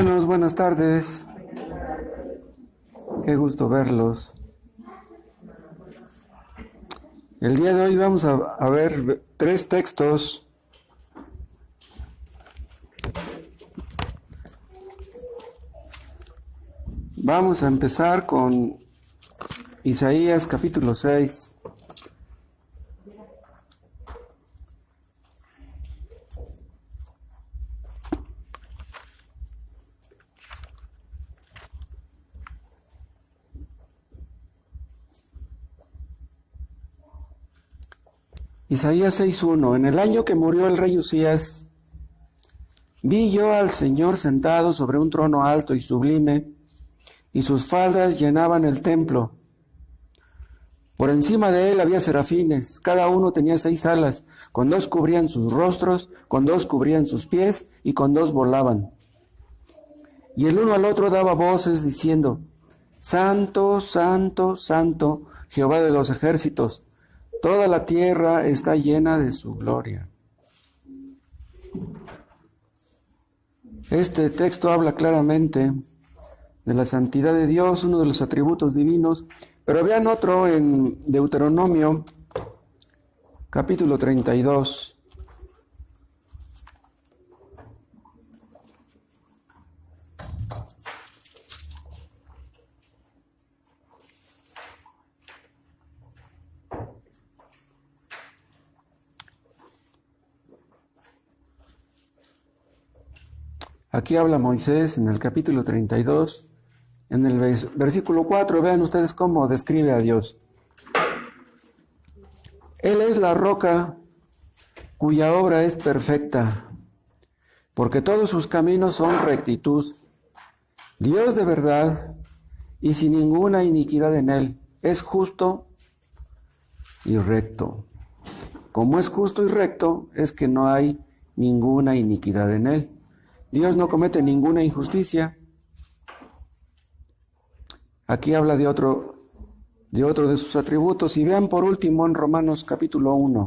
Hermanos, buenas tardes. Qué gusto verlos. El día de hoy vamos a ver 3 textos. Vamos a empezar con Isaías capítulo 6. Isaías 6:1. En el año que murió el rey Usías, vi yo al Señor sentado sobre un trono alto y sublime, y sus faldas llenaban el templo. Por encima de él había serafines, cada uno tenía 6 alas, con 2 cubrían sus rostros, con 2 cubrían sus pies, y con 2 volaban. Y el uno al otro daba voces diciendo: Santo, Santo, Santo, Jehová de los ejércitos, toda la tierra está llena de su gloria. Este texto habla claramente de la santidad de Dios, uno de los atributos divinos, pero vean otro en Deuteronomio, capítulo 32. Aquí habla Moisés en el capítulo 32, en el versículo 4, vean ustedes cómo describe a Dios. Él es la roca cuya obra es perfecta, porque todos sus caminos son rectitud. Dios de verdad y sin ninguna iniquidad en él, es justo y recto. Como es justo y recto, es que no hay ninguna iniquidad en él. Dios no comete ninguna injusticia. Aquí habla de otro de sus atributos. Y vean por último en Romanos capítulo 1.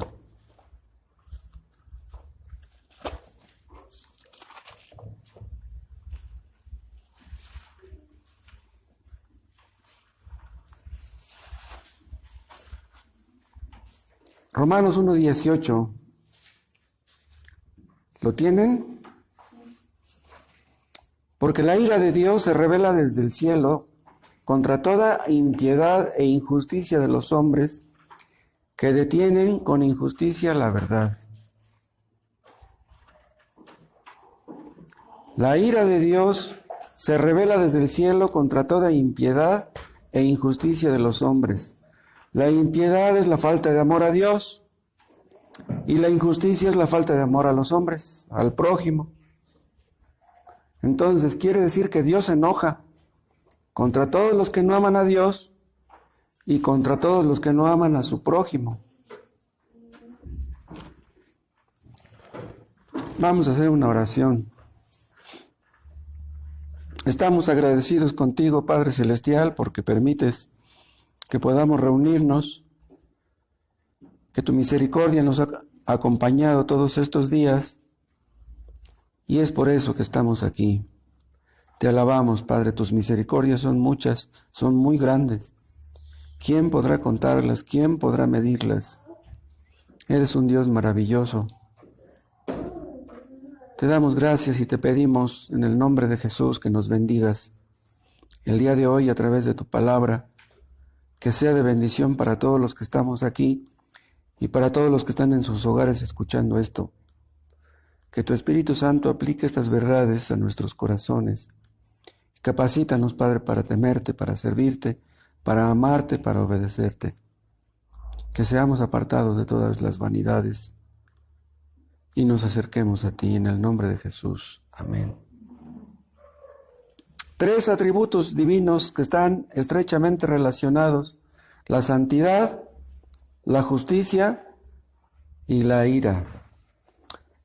Romanos 1:18. ¿Lo tienen? Porque la ira de Dios se revela desde el cielo contra toda impiedad e injusticia de los hombres que detienen con injusticia la verdad. La ira de Dios se revela desde el cielo contra toda impiedad e injusticia de los hombres. La impiedad es la falta de amor a Dios y la injusticia es la falta de amor a los hombres, al prójimo. Entonces quiere decir que Dios se enoja contra todos los que no aman a Dios y contra todos los que no aman a su prójimo. Vamos a hacer una oración. Estamos agradecidos contigo, Padre Celestial, porque permites que podamos reunirnos, que tu misericordia nos ha acompañado todos estos días, y es por eso que estamos aquí. Te alabamos, Padre, tus misericordias son muchas, son muy grandes. ¿Quién podrá contarlas? ¿Quién podrá medirlas? Eres un Dios maravilloso. Te damos gracias y te pedimos en el nombre de Jesús que nos bendigas el día de hoy a través de tu palabra, que sea de bendición para todos los que estamos aquí y para todos los que están en sus hogares escuchando esto. Que tu Espíritu Santo aplique estas verdades a nuestros corazones. Capacítanos, Padre, para temerte, para servirte, para amarte, para obedecerte. Que seamos apartados de todas las vanidades y nos acerquemos a ti en el nombre de Jesús. Amén. 3 atributos divinos que están estrechamente relacionados: la santidad, la justicia y la ira.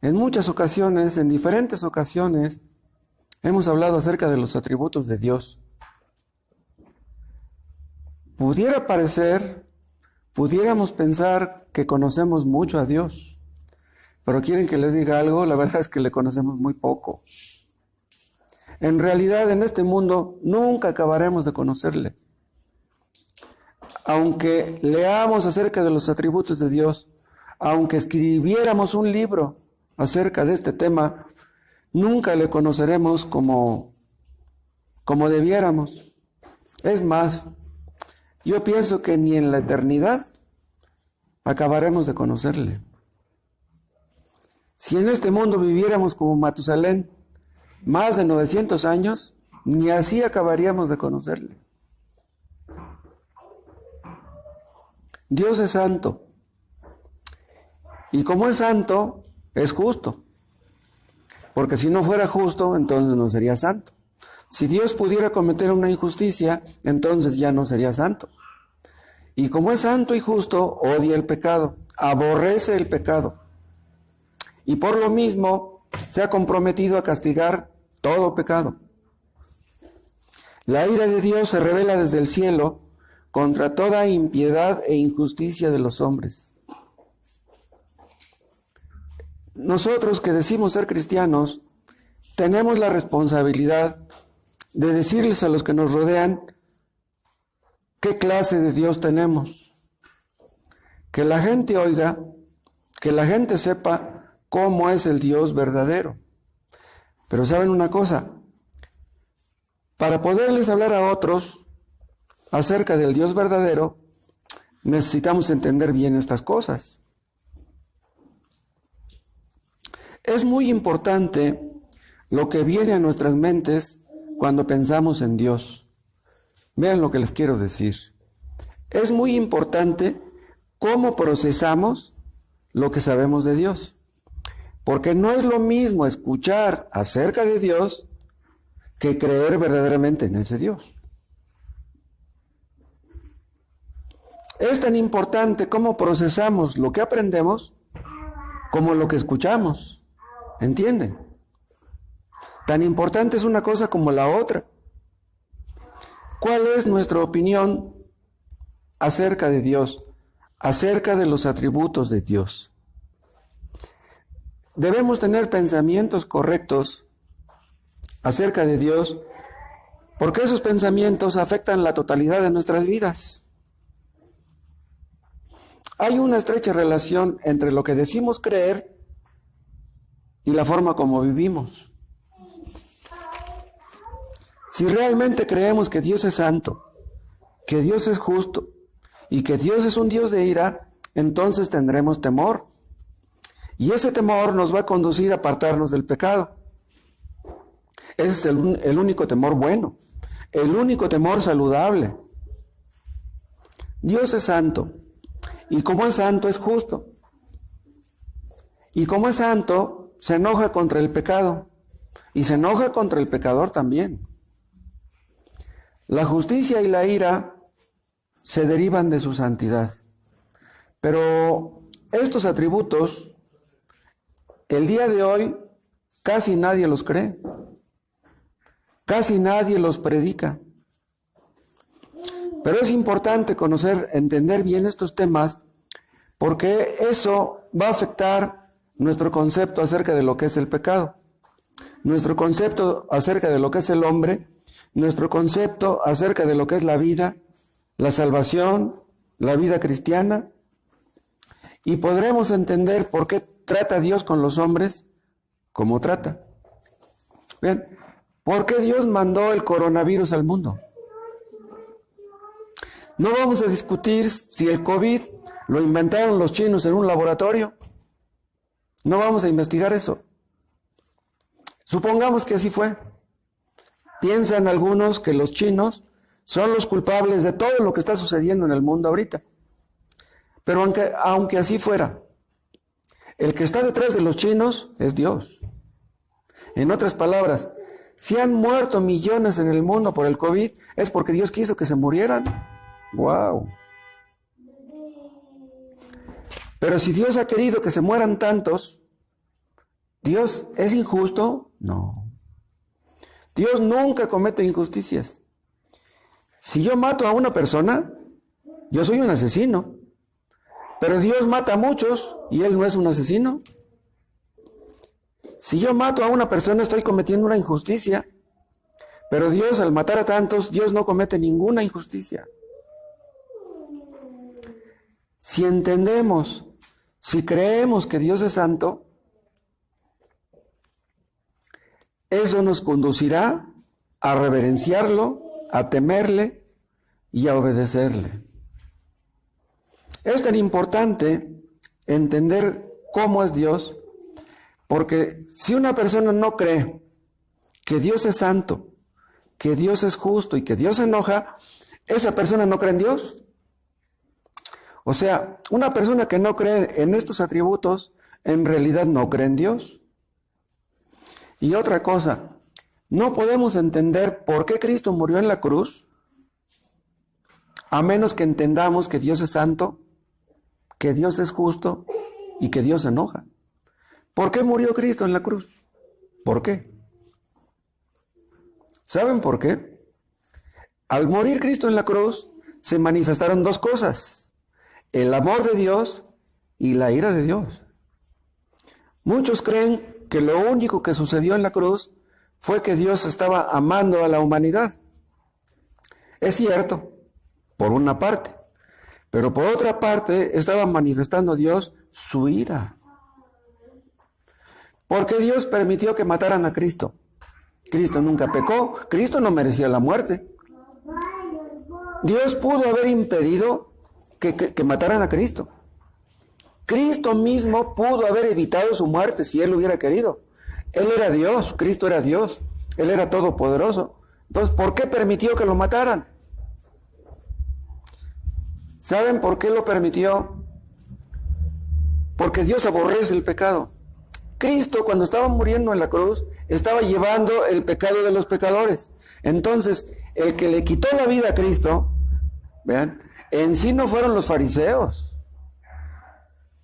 En muchas ocasiones, en diferentes ocasiones, hemos hablado acerca de los atributos de Dios. Pudiéramos pensar que conocemos mucho a Dios, pero quieren que les diga algo, la verdad es que le conocemos muy poco. En realidad, en este mundo nunca acabaremos de conocerle. Aunque leamos acerca de los atributos de Dios, aunque escribiéramos un libro acerca de este tema, nunca le conoceremos como debiéramos. Es más, yo pienso que ni en la eternidad acabaremos de conocerle. Si en este mundo viviéramos como Matusalén más de 900 años, ni así acabaríamos de conocerle. Dios es santo. Y como es santo, es justo. Porque si no fuera justo, entonces no sería santo. Si Dios pudiera cometer una injusticia, entonces ya no sería santo. Y como es santo y justo, odia el pecado, aborrece el pecado. Y por lo mismo, se ha comprometido a castigar todo pecado. La ira de Dios se revela desde el cielo contra toda impiedad e injusticia de los hombres. Nosotros que decimos ser cristianos, tenemos la responsabilidad de decirles a los que nos rodean qué clase de Dios tenemos. Que la gente oiga, que la gente sepa cómo es el Dios verdadero. Pero ¿saben una cosa? Para poderles hablar a otros acerca del Dios verdadero, necesitamos entender bien estas cosas. Es muy importante lo que viene a nuestras mentes cuando pensamos en Dios. Vean lo que les quiero decir. Es muy importante cómo procesamos lo que sabemos de Dios. Porque no es lo mismo escuchar acerca de Dios que creer verdaderamente en ese Dios. Es tan importante cómo procesamos lo que aprendemos como lo que escuchamos. ¿Entienden? Tan importante es una cosa como la otra. ¿Cuál es nuestra opinión acerca de Dios? Acerca de los atributos de Dios. Debemos tener pensamientos correctos acerca de Dios, porque esos pensamientos afectan la totalidad de nuestras vidas. Hay una estrecha relación entre lo que decimos creer y la forma como vivimos. Si realmente creemos que Dios es santo, que Dios es justo y que Dios es un Dios de ira, entonces tendremos temor. Y ese temor nos va a conducir a apartarnos del pecado. Ese es el único temor bueno, el único temor saludable. Dios es santo, y como es santo es justo. Y como es santo, se enoja contra el pecado, y se enoja contra el pecador también. La justicia y la ira se derivan de su santidad. Pero estos atributos, el día de hoy, casi nadie los cree. Casi nadie los predica. Pero es importante conocer, entender bien estos temas, porque eso va a afectar nuestro concepto acerca de lo que es el pecado, nuestro concepto acerca de lo que es el hombre, nuestro concepto acerca de lo que es la vida, la salvación, la vida cristiana, y podremos entender por qué trata Dios con los hombres como trata. Bien, ¿por qué Dios mandó el coronavirus al mundo? No vamos a discutir si el COVID lo inventaron los chinos en un laboratorio. No vamos a investigar eso. Supongamos que así fue. Piensan algunos que los chinos son los culpables de todo lo que está sucediendo en el mundo ahorita. Pero aunque así fuera, el que está detrás de los chinos es Dios. En otras palabras, si han muerto millones en el mundo por el COVID, es porque Dios quiso que se murieran. ¡Wow! Pero si Dios ha querido que se mueran tantos, ¿Dios es injusto? No. Dios nunca comete injusticias. Si yo mato a una persona, yo soy un asesino. Pero Dios mata a muchos y Él no es un asesino. Si yo mato a una persona, estoy cometiendo una injusticia. Pero Dios, al matar a tantos, Dios no comete ninguna injusticia. Si entendemos, si creemos que Dios es santo, eso nos conducirá a reverenciarlo, a temerle y a obedecerle. Es tan importante entender cómo es Dios, porque si una persona no cree que Dios es santo, que Dios es justo y que Dios se enoja, esa persona no cree en Dios. O sea, una persona que no cree en estos atributos, en realidad no cree en Dios. Y otra cosa, no podemos entender por qué Cristo murió en la cruz, a menos que entendamos que Dios es santo, que Dios es justo y que Dios se enoja. ¿Por qué murió Cristo en la cruz? ¿Por qué? ¿Saben por qué? Al morir Cristo en la cruz, se manifestaron dos cosas: el amor de Dios y la ira de Dios. Muchos creen que lo único que sucedió en la cruz fue que Dios estaba amando a la humanidad. Es cierto, por una parte, pero por otra parte estaba manifestando Dios su ira. ¿Por qué Dios permitió que mataran a Cristo? Cristo nunca pecó, Cristo no merecía la muerte. Dios pudo haber impedido que mataran a Cristo. Cristo mismo pudo haber evitado su muerte si Él hubiera querido. Él era Dios, Cristo era Dios, Él era todopoderoso. Entonces, ¿por qué permitió que lo mataran? ¿Saben por qué lo permitió? Porque Dios aborrece el pecado. Cristo, cuando estaba muriendo en la cruz, estaba llevando el pecado de los pecadores. Entonces, el que le quitó la vida a Cristo, vean, en sí no fueron los fariseos,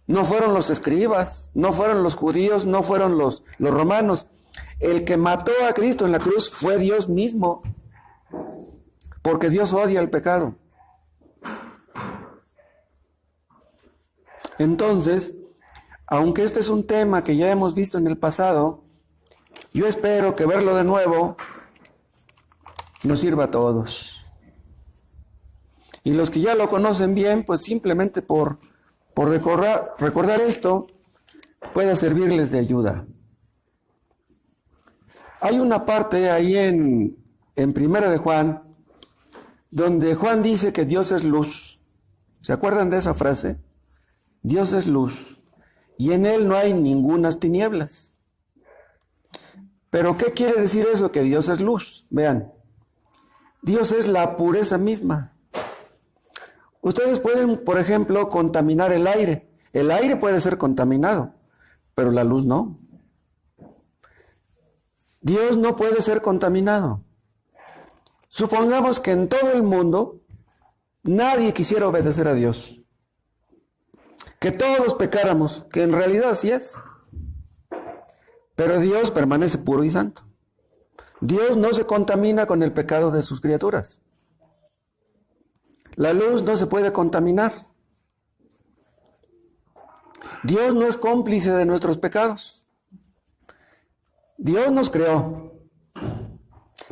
no fueron los escribas, no fueron los judíos, no fueron los romanos. El que mató a Cristo en la cruz fue Dios mismo, porque Dios odia el pecado. Entonces, aunque este es un tema que ya hemos visto en el pasado, yo espero que verlo de nuevo nos sirva a todos. Y los que ya lo conocen bien, pues simplemente por recordar esto, pueda servirles de ayuda. Hay una parte ahí en Primera de Juan, donde Juan dice que Dios es luz. ¿Se acuerdan de esa frase? Dios es luz. Y en Él no hay ningunas tinieblas. ¿Pero qué quiere decir eso? Que Dios es luz. Vean, Dios es la pureza misma. Ustedes pueden, por ejemplo, contaminar el aire. El aire puede ser contaminado, pero la luz no. Dios no puede ser contaminado. Supongamos que en todo el mundo nadie quisiera obedecer a Dios. Que todos pecáramos, que en realidad así es. Pero Dios permanece puro y santo. Dios no se contamina con el pecado de sus criaturas. La luz no se puede contaminar. Dios no es cómplice de nuestros pecados. Dios nos creó,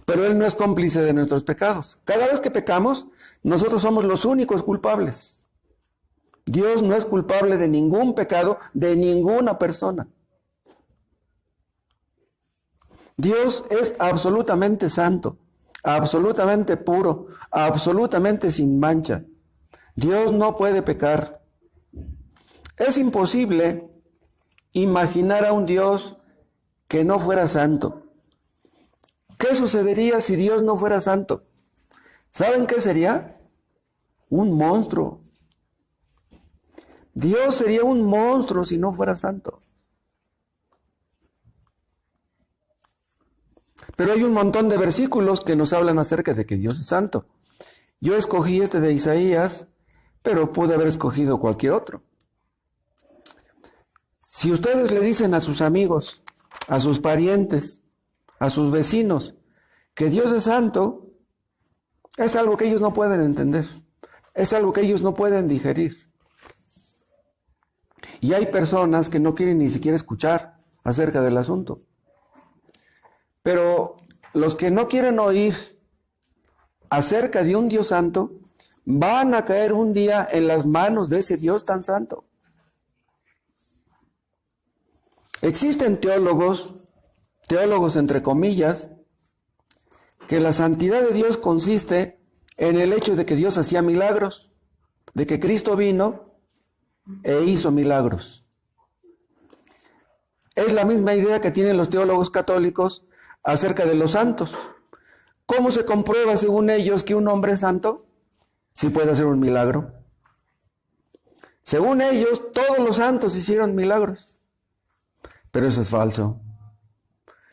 pero Él no es cómplice de nuestros pecados. Cada vez que pecamos, nosotros somos los únicos culpables. Dios no es culpable de ningún pecado de ninguna persona. Dios es absolutamente santo, absolutamente puro, absolutamente sin mancha. Dios no puede pecar. Es imposible imaginar a un Dios que no fuera santo. ¿Qué sucedería si Dios no fuera santo? ¿Saben qué sería? Un monstruo. Dios sería un monstruo si no fuera santo. Pero hay un montón de versículos que nos hablan acerca de que Dios es santo. Yo escogí este de Isaías, pero pude haber escogido cualquier otro. Si ustedes le dicen a sus amigos, a sus parientes, a sus vecinos, que Dios es santo, es algo que ellos no pueden entender. Es algo que ellos no pueden digerir. Y hay personas que no quieren ni siquiera escuchar acerca del asunto. Pero los que no quieren oír acerca de un Dios santo, van a caer un día en las manos de ese Dios tan santo. Existen teólogos entre comillas, que la santidad de Dios consiste en el hecho de que Dios hacía milagros, de que Cristo vino e hizo milagros. Es la misma idea que tienen los teólogos católicos acerca de los santos. ¿Cómo se comprueba, según ellos, que un hombre es santo? Si puede hacer un milagro. Según ellos, todos los santos hicieron milagros. Pero eso es falso.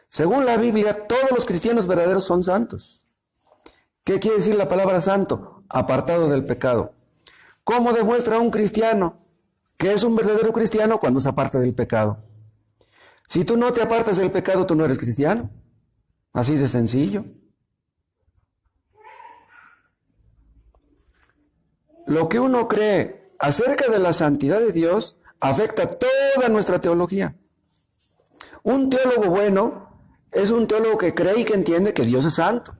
Según la Biblia, todos los cristianos verdaderos son santos. ¿Qué quiere decir la palabra santo? Apartado del pecado. ¿Cómo demuestra un cristiano que es un verdadero cristiano? Cuando se aparta del pecado. Si tú no te apartas del pecado, tú no eres cristiano. Así de sencillo. Lo que uno cree acerca de la santidad de Dios afecta toda nuestra teología. Un teólogo bueno es un teólogo que cree y que entiende que Dios es santo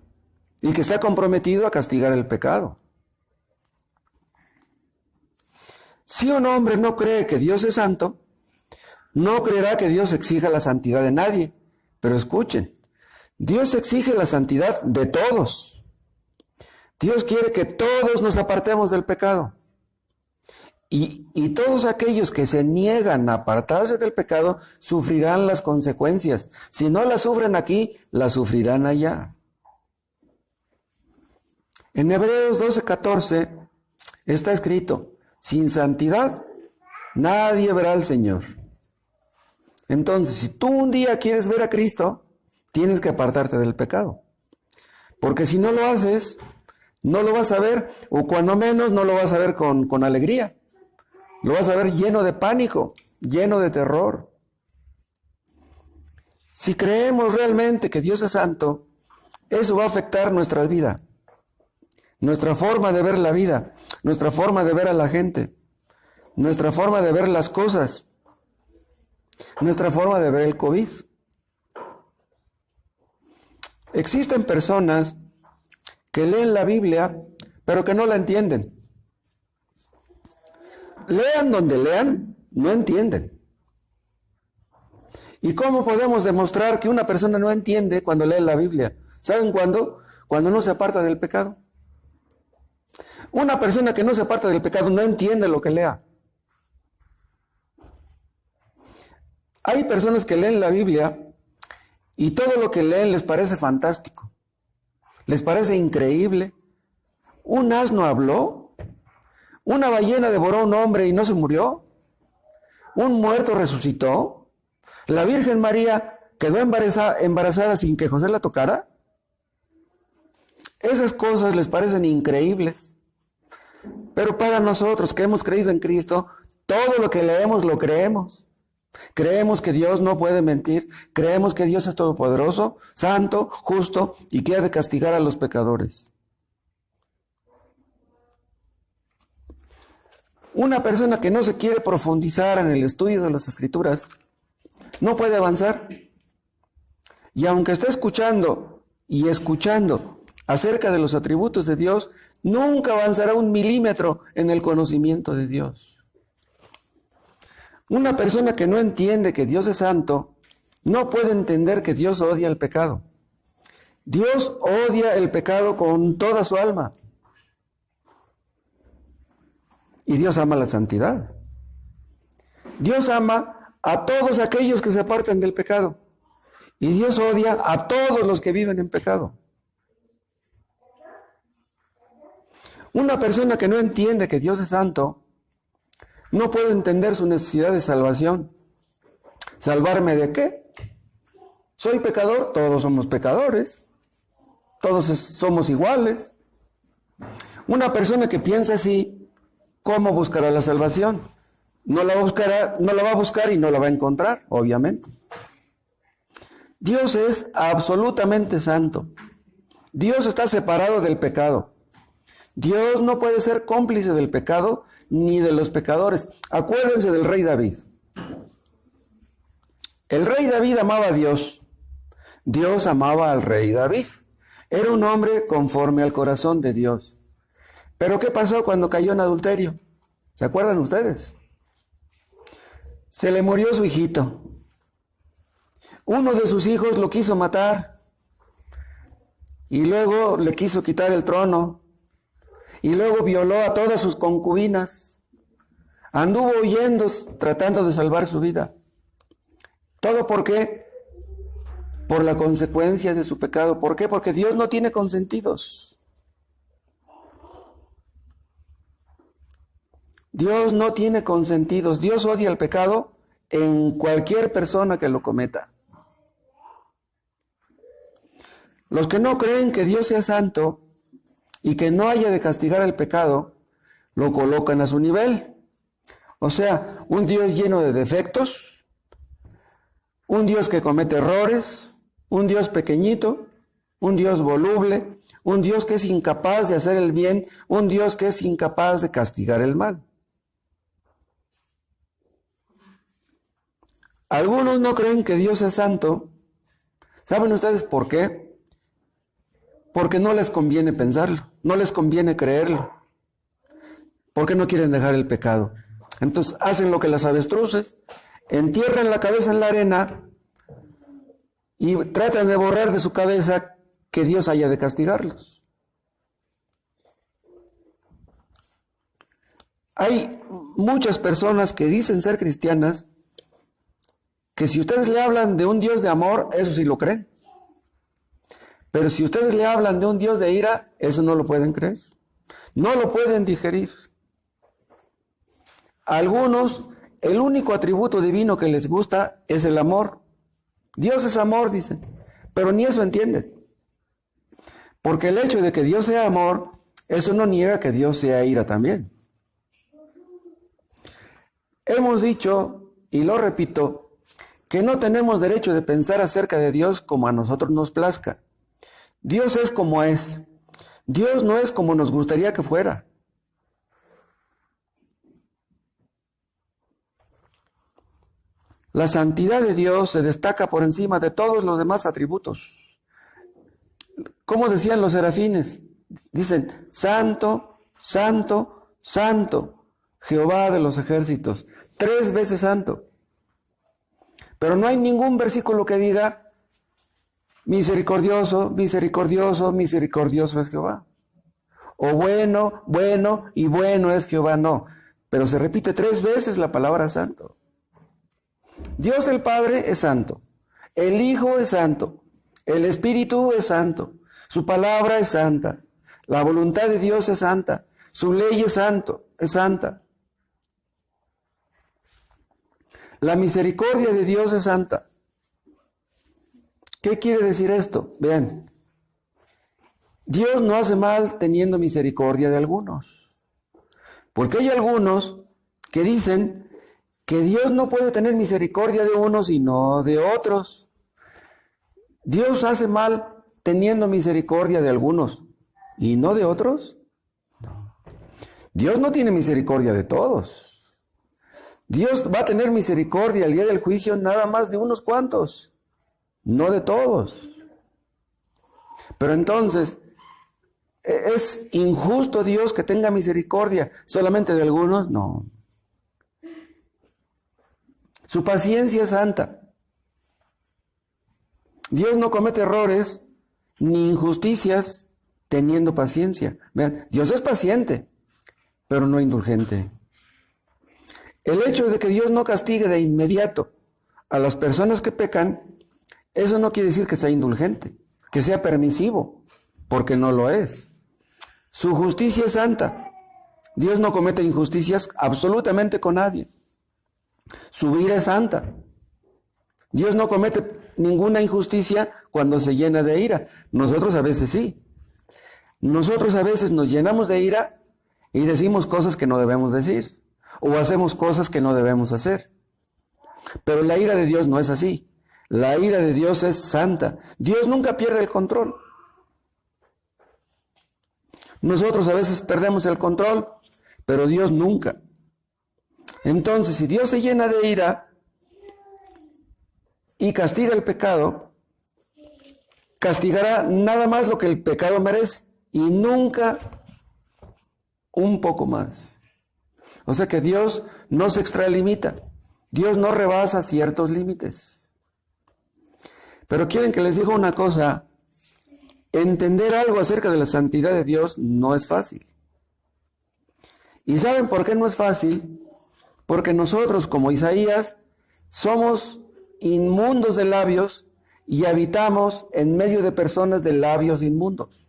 y que está comprometido a castigar el pecado. Si un hombre no cree que Dios es santo, no creerá que Dios exija la santidad de nadie. Pero escuchen, Dios exige la santidad de todos. Dios quiere que todos nos apartemos del pecado. Y todos aquellos que se niegan a apartarse del pecado sufrirán las consecuencias. Si no las sufren aquí, las sufrirán allá. En Hebreos 12:14 está escrito: sin santidad nadie verá al Señor. Entonces, si tú un día quieres ver a Cristo, tienes que apartarte del pecado. Porque si no lo haces, no lo vas a ver, o cuando menos no lo vas a ver con alegría. Lo vas a ver lleno de pánico, lleno de terror. Si creemos realmente que Dios es santo, eso va a afectar nuestra vida, nuestra forma de ver la vida, nuestra forma de ver a la gente, nuestra forma de ver las cosas, nuestra forma de ver el COVID. Existen personas que leen la Biblia, pero que no la entienden. Lean donde lean, no entienden. ¿Y cómo podemos demostrar que una persona no entiende cuando lee la Biblia? ¿Saben cuándo? Cuando no se aparta del pecado. Una persona que no se aparta del pecado no entiende lo que lea. Hay personas que leen la Biblia y todo lo que leen les parece fantástico. Les parece increíble. ¿Un asno habló? ¿Una ballena devoró a un hombre y no se murió? ¿Un muerto resucitó? ¿La Virgen María quedó embarazada sin que José la tocara? Esas cosas les parecen increíbles. Pero para nosotros que hemos creído en Cristo, todo lo que leemos lo creemos. Creemos que Dios no puede mentir. Creemos que Dios es todopoderoso, santo, justo y que ha de castigar a los pecadores. Una persona que no se quiere profundizar en el estudio de las Escrituras no puede avanzar. Y aunque esté escuchando y escuchando acerca de los atributos de Dios, nunca avanzará un milímetro en el conocimiento de Dios. Una persona que no entiende que Dios es santo no puede entender que Dios odia el pecado. Dios odia el pecado con toda su alma. Y Dios ama la santidad. Dios ama a todos aquellos que se apartan del pecado. Y Dios odia a todos los que viven en pecado. Una persona que no entiende que Dios es santo no puede entender su necesidad de salvación. ¿Salvarme de qué? ¿Soy pecador? Todos somos pecadores. Todos somos iguales. Una persona que piensa así, ¿cómo buscará la salvación? No la va a buscar y no la va a encontrar, obviamente. Dios es absolutamente santo. Dios está separado del pecado. Dios no puede ser cómplice del pecado ni de los pecadores. Acuérdense del rey David. El rey David amaba a Dios. Dios amaba al rey David. Era un hombre conforme al corazón de Dios. Pero ¿qué pasó cuando cayó en adulterio? ¿Se acuerdan ustedes? Se le murió su hijito. Uno de sus hijos lo quiso matar. Y luego le quiso quitar el trono. Y luego violó a todas sus concubinas. Anduvo huyendo, tratando de salvar su vida. ¿Todo por qué? Por la consecuencia de su pecado. ¿Por qué? Porque Dios no tiene consentidos. Dios no tiene consentidos. Dios odia el pecado en cualquier persona que lo cometa. Los que no creen que Dios sea santo y que no haya de castigar el pecado, lo colocan a su nivel. O sea, un Dios lleno de defectos, un Dios que comete errores, un Dios pequeñito, un Dios voluble, un Dios que es incapaz de hacer el bien, un Dios que es incapaz de castigar el mal. Algunos no creen que Dios es santo. ¿Saben ustedes por qué? Porque no les conviene pensarlo, no les conviene creerlo. Porque no quieren dejar el pecado. Entonces hacen lo que las avestruces, entierran la cabeza en la arena y tratan de borrar de su cabeza que Dios haya de castigarlos. Hay muchas personas que dicen ser cristianas que si ustedes le hablan de un Dios de amor, eso sí lo creen. Pero si ustedes le hablan de un Dios de ira, eso no lo pueden creer. No lo pueden digerir. A algunos, el único atributo divino que les gusta es el amor. Dios es amor, dicen. Pero ni eso entienden. Porque el hecho de que Dios sea amor, eso no niega que Dios sea ira también. Hemos dicho, y lo repito, que no tenemos derecho de pensar acerca de Dios como a nosotros nos plazca. Dios es como es. Dios no es como nos gustaría que fuera. La santidad de Dios se destaca por encima de todos los demás atributos. ¿Cómo decían los serafines? Dicen, santo, santo, santo, Jehová de los ejércitos. 3 veces santo. Pero no hay ningún versículo que diga, misericordioso, misericordioso, misericordioso es Jehová. O bueno, bueno y bueno es Jehová. No, pero se repite 3 veces la palabra santo. Dios el Padre es santo, el Hijo es santo, el Espíritu es santo, su palabra es santa, la voluntad de Dios es santa, su ley es santa. La misericordia de Dios es santa. ¿Qué quiere decir esto? Vean, Dios no hace mal teniendo misericordia de algunos, porque hay algunos que dicen que Dios no puede tener misericordia de unos y no de otros. Dios hace mal teniendo misericordia de algunos y no de otros. No. Dios no tiene misericordia de todos. Dios va a tener misericordia el día del juicio nada más de unos cuantos, no de todos. Pero entonces, ¿es injusto Dios que tenga misericordia solamente de algunos? No. Su paciencia es santa. Dios no comete errores ni injusticias teniendo paciencia. Vean, Dios es paciente, pero no indulgente. El hecho de que Dios no castigue de inmediato a las personas que pecan, eso no quiere decir que sea indulgente, que sea permisivo, porque no lo es. Su justicia es santa. Dios no comete injusticias absolutamente con nadie. Su ira es santa. Dios no comete ninguna injusticia cuando se llena de ira. Nosotros a veces sí. Nosotros a veces nos llenamos de ira y decimos cosas que no debemos decir, o hacemos cosas que no debemos hacer. Pero la ira de Dios no es así. La ira de Dios es santa. Dios nunca pierde el control. Nosotros a veces perdemos el control, pero Dios nunca. Entonces, si Dios se llena de ira y castiga el pecado, castigará nada más lo que el pecado merece y nunca un poco más. O sea que Dios no se extralimita. Dios no rebasa ciertos límites. Pero quieren que les diga una cosa. Entender algo acerca de la santidad de Dios no es fácil. ¿Y saben por qué no es fácil? Porque nosotros, como Isaías, somos inmundos de labios y habitamos en medio de personas de labios inmundos.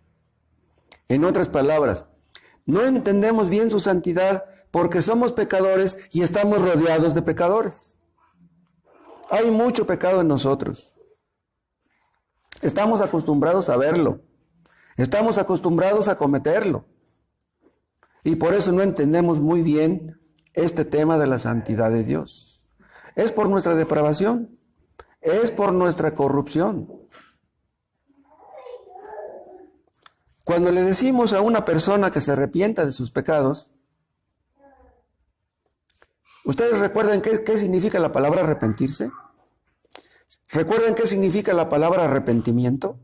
En otras palabras, no entendemos bien su santidad porque somos pecadores y estamos rodeados de pecadores. Hay mucho pecado en nosotros. Estamos acostumbrados a verlo. Estamos acostumbrados a cometerlo. Y por eso no entendemos muy bien este tema de la santidad de Dios. Es por nuestra depravación. Es por nuestra corrupción. Cuando le decimos a una persona que se arrepienta de sus pecados, ¿ustedes recuerdan qué significa la palabra arrepentirse? ¿Recuerdan qué significa la palabra arrepentimiento?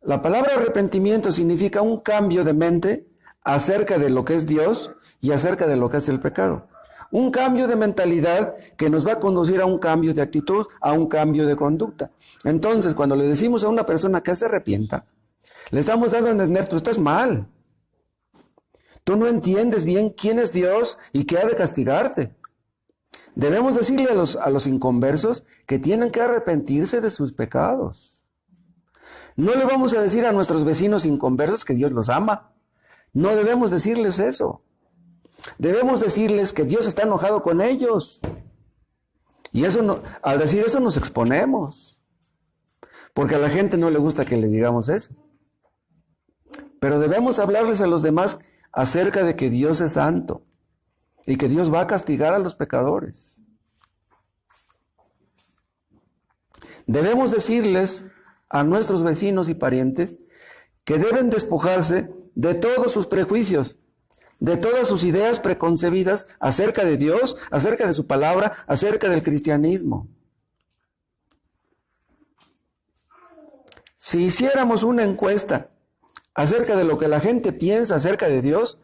La palabra arrepentimiento significa un cambio de mente acerca de lo que es Dios y acerca de lo que es el pecado. Un cambio de mentalidad que nos va a conducir a un cambio de actitud, a un cambio de conducta. Entonces, cuando le decimos a una persona que se arrepienta, le estamos dando a entender, tú estás mal. Tú no entiendes bien quién es Dios y qué ha de castigarte. Debemos decirle a los inconversos que tienen que arrepentirse de sus pecados. No le vamos a decir a nuestros vecinos inconversos que Dios los ama. No debemos decirles eso. Debemos decirles que Dios está enojado con ellos. Y eso no, al decir eso nos exponemos. Porque a la gente no le gusta que le digamos eso. Pero debemos hablarles a los demás acerca de que Dios es santo y que Dios va a castigar a los pecadores. Debemos decirles a nuestros vecinos y parientes que deben despojarse de todos sus prejuicios, de todas sus ideas preconcebidas acerca de Dios, acerca de su palabra, acerca del cristianismo. Si hiciéramos una encuesta acerca de lo que la gente piensa acerca de Dios,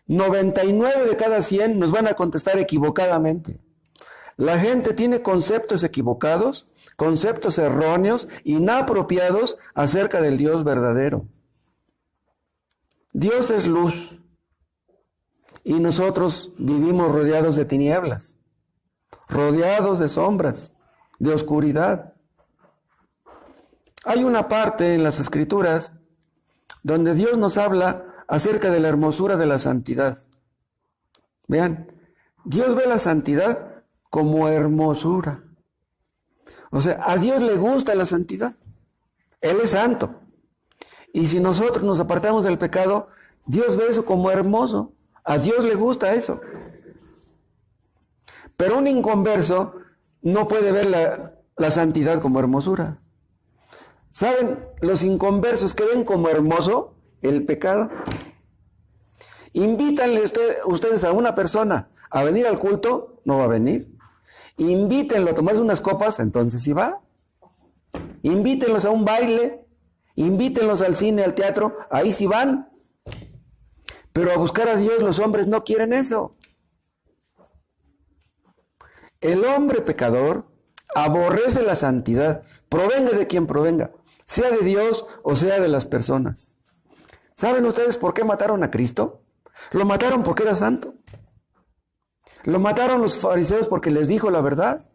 99 de cada 100 nos van a contestar equivocadamente. La gente tiene conceptos equivocados, conceptos erróneos, inapropiados acerca del Dios verdadero. Dios es luz y nosotros vivimos rodeados de tinieblas, rodeados de sombras, de oscuridad. Hay una parte en las Escrituras donde Dios nos habla acerca de la hermosura de la santidad. Vean, Dios ve la santidad como hermosura. O sea, a Dios le gusta la santidad. Él es santo. Y si nosotros nos apartamos del pecado, Dios ve eso como hermoso. A Dios le gusta eso. Pero un inconverso no puede ver la santidad como hermosura. ¿Saben los inconversos que ven como hermoso el pecado? Invítanle ustedes a una persona a venir al culto, no va a venir. Invítenlo a tomarse unas copas, entonces sí va. Invítenlos a un baile, invítenlos al cine, al teatro, ahí sí van. Pero a buscar a Dios los hombres no quieren eso. El hombre pecador aborrece la santidad, provenga de quien provenga, sea de Dios o sea de las personas. ¿Saben ustedes por qué mataron a Cristo? Lo mataron porque era santo. Lo mataron los fariseos porque les dijo la verdad.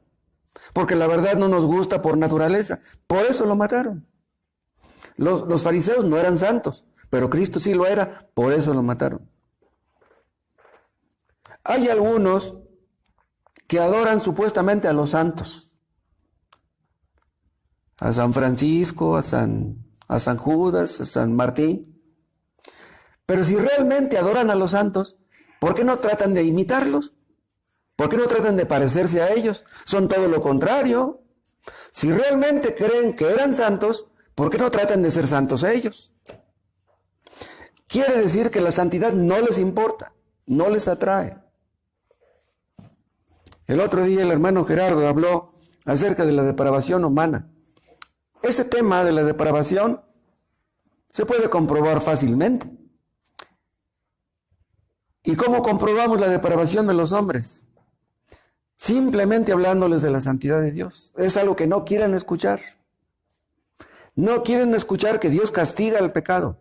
Porque la verdad no nos gusta por naturaleza. Por eso lo mataron. Los fariseos no eran santos, pero Cristo sí lo era, por eso lo mataron. Hay algunos que adoran supuestamente a los santos. A San Francisco, a San Judas, a San Martín. Pero si realmente adoran a los santos, ¿por qué no tratan de imitarlos? ¿Por qué no tratan de parecerse a ellos? Son todo lo contrario. Si realmente creen que eran santos, ¿por qué no tratan de ser santos ellos? Quiere decir que la santidad no les importa, no les atrae. El otro día el hermano Gerardo habló acerca de la depravación humana. Ese tema de la depravación se puede comprobar fácilmente. ¿Y cómo comprobamos la depravación de los hombres? Simplemente hablándoles de la santidad de Dios. Es algo que no quieren escuchar. No quieren escuchar que Dios castiga el pecado.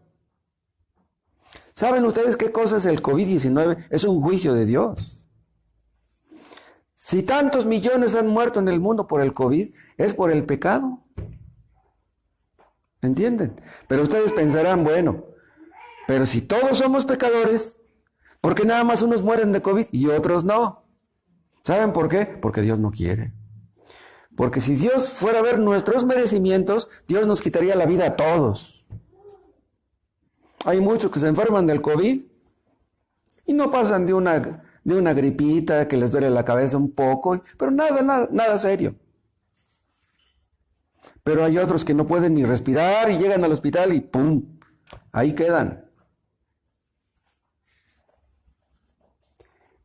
¿Saben ustedes qué cosa es el COVID-19? Es un juicio de Dios. Si tantos millones han muerto en el mundo por el COVID, es por el pecado. ¿Entienden? Pero ustedes pensarán, bueno, pero si todos somos pecadores, ¿por qué nada más unos mueren de COVID y otros no? ¿Saben por qué? Porque Dios no quiere. Porque si Dios fuera a ver nuestros merecimientos, Dios nos quitaría la vida a todos. Hay muchos que se enferman del COVID y no pasan de una gripita que les duele la cabeza un poco, pero nada serio. Pero hay otros que no pueden ni respirar y llegan al hospital y ¡pum! Ahí quedan.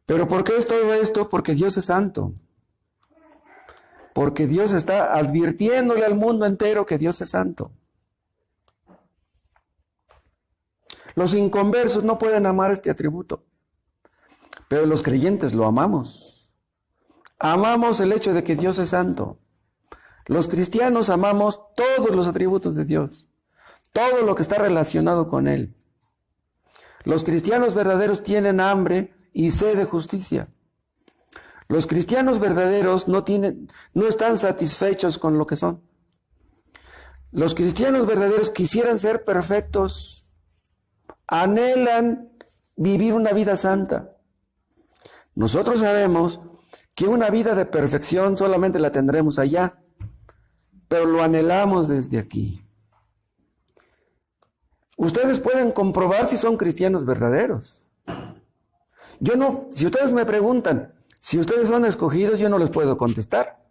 ¿Pero por qué es todo esto? Porque Dios es santo. Porque Dios está advirtiéndole al mundo entero que Dios es santo. Los inconversos no pueden amar este atributo, pero los creyentes lo amamos. Amamos el hecho de que Dios es santo. Los cristianos amamos todos los atributos de Dios, todo lo que está relacionado con Él. Los cristianos verdaderos tienen hambre y sed de justicia. Los cristianos verdaderos no están satisfechos con lo que son. Los cristianos verdaderos quisieran ser perfectos, anhelan vivir una vida santa. Nosotros sabemos que una vida de perfección solamente la tendremos allá, pero lo anhelamos desde aquí. Ustedes pueden comprobar si son cristianos verdaderos. Si ustedes me preguntan si ustedes son escogidos, yo no les puedo contestar.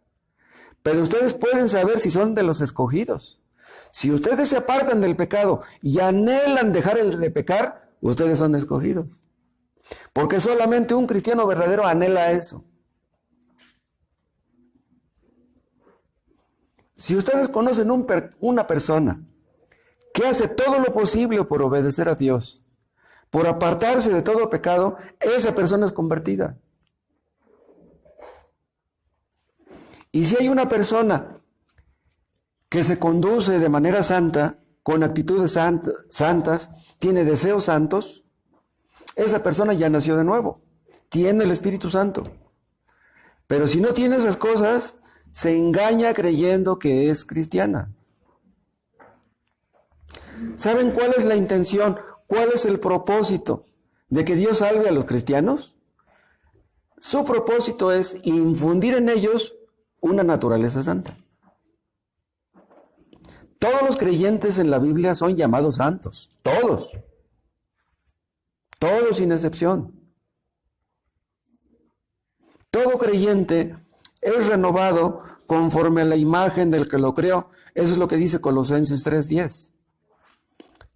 Pero ustedes pueden saber si son de los escogidos. Si ustedes se apartan del pecado y anhelan dejar el de pecar, ustedes son escogidos. Porque solamente un cristiano verdadero anhela eso. Si ustedes conocen una persona que hace todo lo posible por obedecer a Dios, por apartarse de todo pecado, esa persona es convertida. Y si hay una persona que se conduce de manera santa, con actitudes santas, tiene deseos santos, esa persona ya nació de nuevo, tiene el Espíritu Santo. Pero si no tiene esas cosas, se engaña creyendo que es cristiana. ¿Saben cuál es la intención? ¿Cuál es el propósito de que Dios salve a los cristianos? Su propósito es infundir en ellos una naturaleza santa. Todos los creyentes en la Biblia son llamados santos, todos sin excepción. Todo creyente es renovado conforme a la imagen del que lo creó. Eso es lo que dice Colosenses 3:10.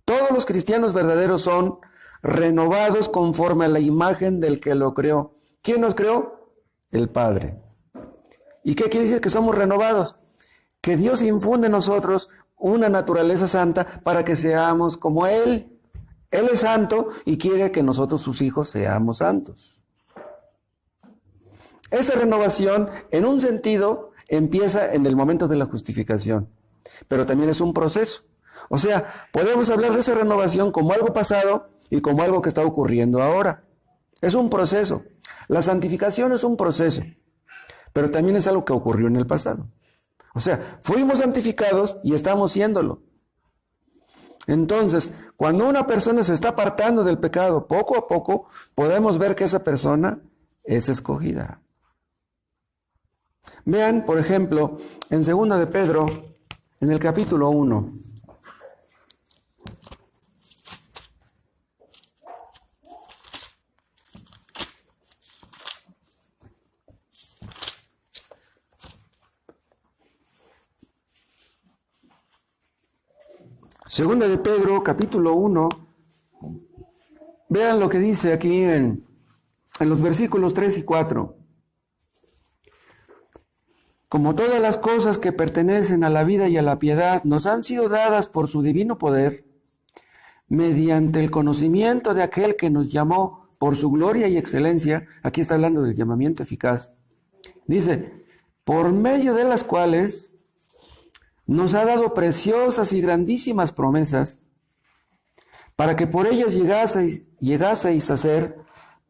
Todos los cristianos verdaderos son renovados conforme a la imagen del que lo creó. ¿Quién nos creó? El Padre. ¿Y qué quiere decir que somos renovados? Que Dios infunde en nosotros una naturaleza santa para que seamos como Él. Él es santo y quiere que nosotros, sus hijos, seamos santos. Esa renovación, en un sentido, empieza en el momento de la justificación, pero también es un proceso. O sea, podemos hablar de esa renovación como algo pasado y como algo que está ocurriendo ahora. Es un proceso. La santificación es un proceso, pero también es algo que ocurrió en el pasado. O sea, fuimos santificados y estamos siéndolo. Entonces, cuando una persona se está apartando del pecado, poco a poco, podemos ver que esa persona es escogida. Vean, por ejemplo, en 2 de Pedro, en el capítulo 1. Segunda de Pedro, capítulo 1, vean lo que dice aquí en los versículos 3 y 4. como todas las cosas que pertenecen a la vida y a la piedad nos han sido dadas por su divino poder, mediante el conocimiento de aquel que nos llamó por su gloria y excelencia, aquí está hablando del llamamiento eficaz, dice, por medio de las cuales nos ha dado preciosas y grandísimas promesas, para que por ellas llegaseis a ser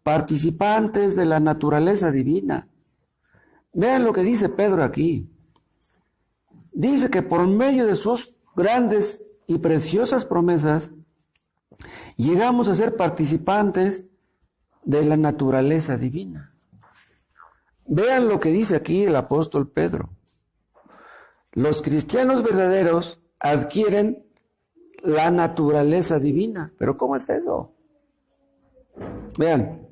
participantes de la naturaleza divina. Vean lo que dice Pedro aquí. Dice que por medio de sus grandes y preciosas promesas, llegamos a ser participantes de la naturaleza divina. Vean lo que dice aquí el apóstol Pedro. Los cristianos verdaderos adquieren la naturaleza divina. ¿Pero cómo es eso? Vean,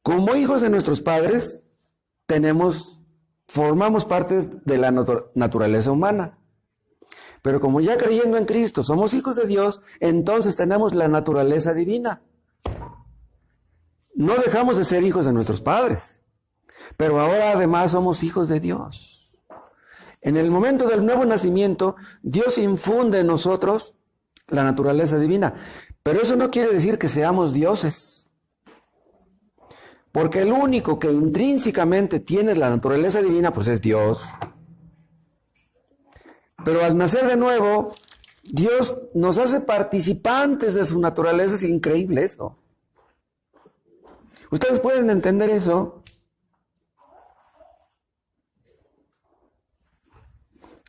como hijos de nuestros padres, formamos parte de la naturaleza humana. Pero como ya creyendo en Cristo somos hijos de Dios, entonces tenemos la naturaleza divina. No dejamos de ser hijos de nuestros padres, pero ahora además somos hijos de Dios. En el momento del nuevo nacimiento, Dios infunde en nosotros la naturaleza divina. Pero eso no quiere decir que seamos dioses. Porque el único que intrínsecamente tiene la naturaleza divina, pues es Dios. Pero al nacer de nuevo, Dios nos hace participantes de su naturaleza. Es increíble eso. ¿Ustedes pueden entender eso?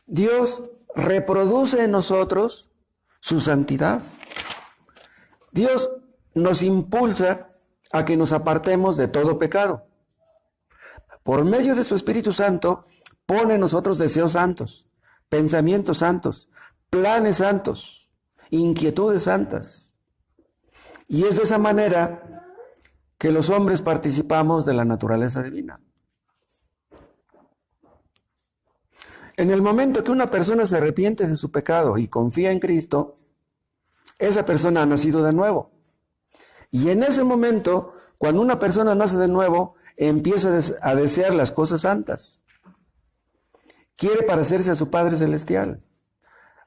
Dios reproduce en nosotros su santidad. Dios nos impulsa a que nos apartemos de todo pecado. Por medio de su Espíritu Santo, pone en nosotros deseos santos, pensamientos santos, planes santos, inquietudes santas. Y es de esa manera que los hombres participamos de la naturaleza divina. En el momento que una persona se arrepiente de su pecado y confía en Cristo, esa persona ha nacido de nuevo. Y en ese momento, cuando una persona nace de nuevo, empieza a desear las cosas santas. Quiere parecerse a su Padre Celestial.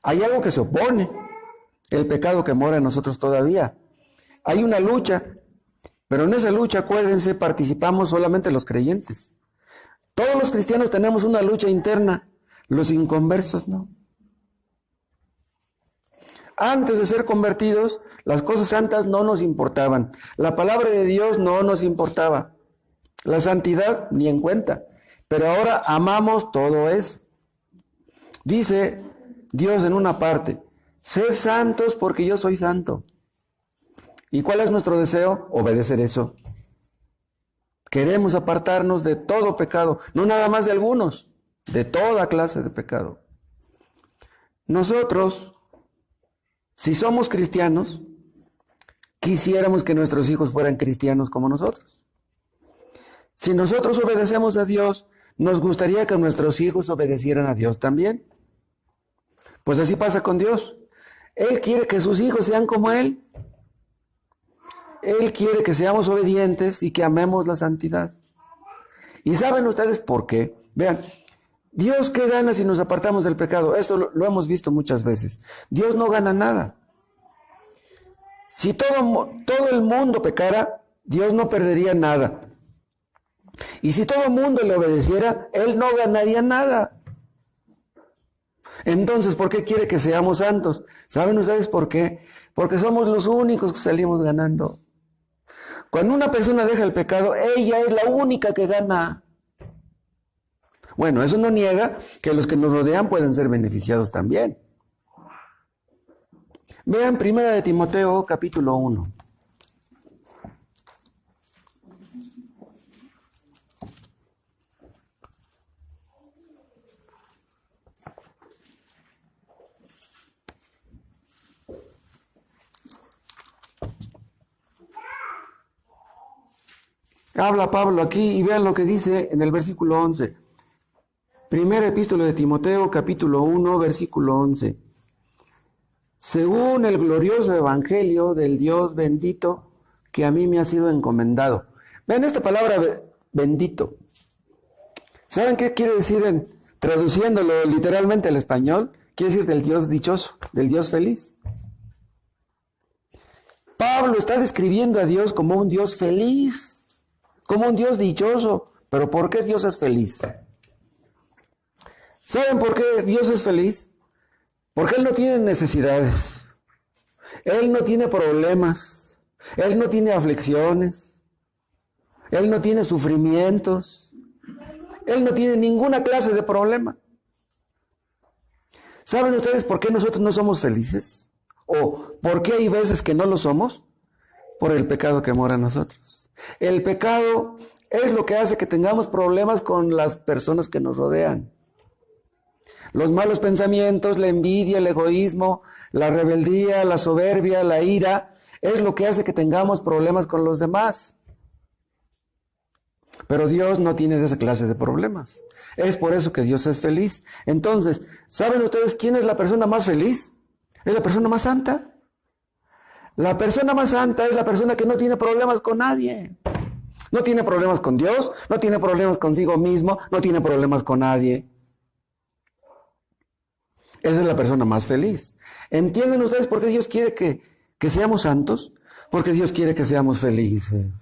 Hay algo que se opone, el pecado que mora en nosotros todavía. Hay una lucha, pero en esa lucha, acuérdense, participamos solamente los creyentes. Todos los cristianos tenemos una lucha interna. Los inconversos no. Antes de ser convertidos, las cosas santas no nos importaban. La palabra de Dios no nos importaba. La santidad ni en cuenta. Pero ahora amamos todo eso. Dice Dios en una parte, sed santos porque yo soy santo. ¿Y cuál es nuestro deseo? Obedecer eso. Queremos apartarnos de todo pecado, no nada más de algunos, de toda clase de pecado. Nosotros, si somos cristianos, quisiéramos que nuestros hijos fueran cristianos como nosotros. Si nosotros obedecemos a Dios, nos gustaría que nuestros hijos obedecieran a Dios también. Pues así pasa con Dios. Él quiere que sus hijos sean como Él. Él quiere que seamos obedientes y que amemos la santidad. ¿Y saben ustedes por qué? Vean, Dios, ¿qué gana si nos apartamos del pecado? Esto lo hemos visto muchas veces. Dios no gana nada. Si todo el mundo pecara, Dios no perdería nada. Y si todo el mundo le obedeciera, Él no ganaría nada. Entonces, ¿por qué quiere que seamos santos? ¿Saben ustedes por qué? Porque somos los únicos que salimos ganando. Cuando una persona deja el pecado, ella es la única que gana. Bueno, eso no niega que los que nos rodean pueden ser beneficiados también. Vean 1 Timoteo capítulo 1. Habla Pablo aquí y vean lo que dice en el versículo 11. Primera epístola de Timoteo, capítulo 1, versículo 11. Según el glorioso evangelio del Dios bendito que a mí me ha sido encomendado. Vean esta palabra bendito. ¿Saben qué quiere decir traduciéndolo literalmente al español, quiere decir del Dios dichoso, del Dios feliz. Pablo está describiendo a Dios como un Dios feliz, como un Dios dichoso. ¿Pero por qué Dios es feliz? ¿Saben por qué Dios es feliz? Porque Él no tiene necesidades, Él no tiene problemas, Él no tiene aflicciones, Él no tiene sufrimientos, Él no tiene ninguna clase de problema. ¿Saben ustedes por qué nosotros no somos felices? ¿O por qué hay veces que no lo somos? Por el pecado que mora en nosotros. El pecado es lo que hace que tengamos problemas con las personas que nos rodean. Los malos pensamientos, la envidia, el egoísmo, la rebeldía, la soberbia, la ira, es lo que hace que tengamos problemas con los demás. Pero Dios no tiene de esa clase de problemas. Es por eso que Dios es feliz. Entonces, ¿saben ustedes quién es la persona más feliz? Es la persona más santa. La persona más santa es la persona que no tiene problemas con nadie. No tiene problemas con Dios, no tiene problemas consigo mismo, no tiene problemas con nadie. Esa es la persona más feliz. ¿Entienden ustedes por qué Dios quiere que seamos santos? Porque Dios quiere que seamos felices.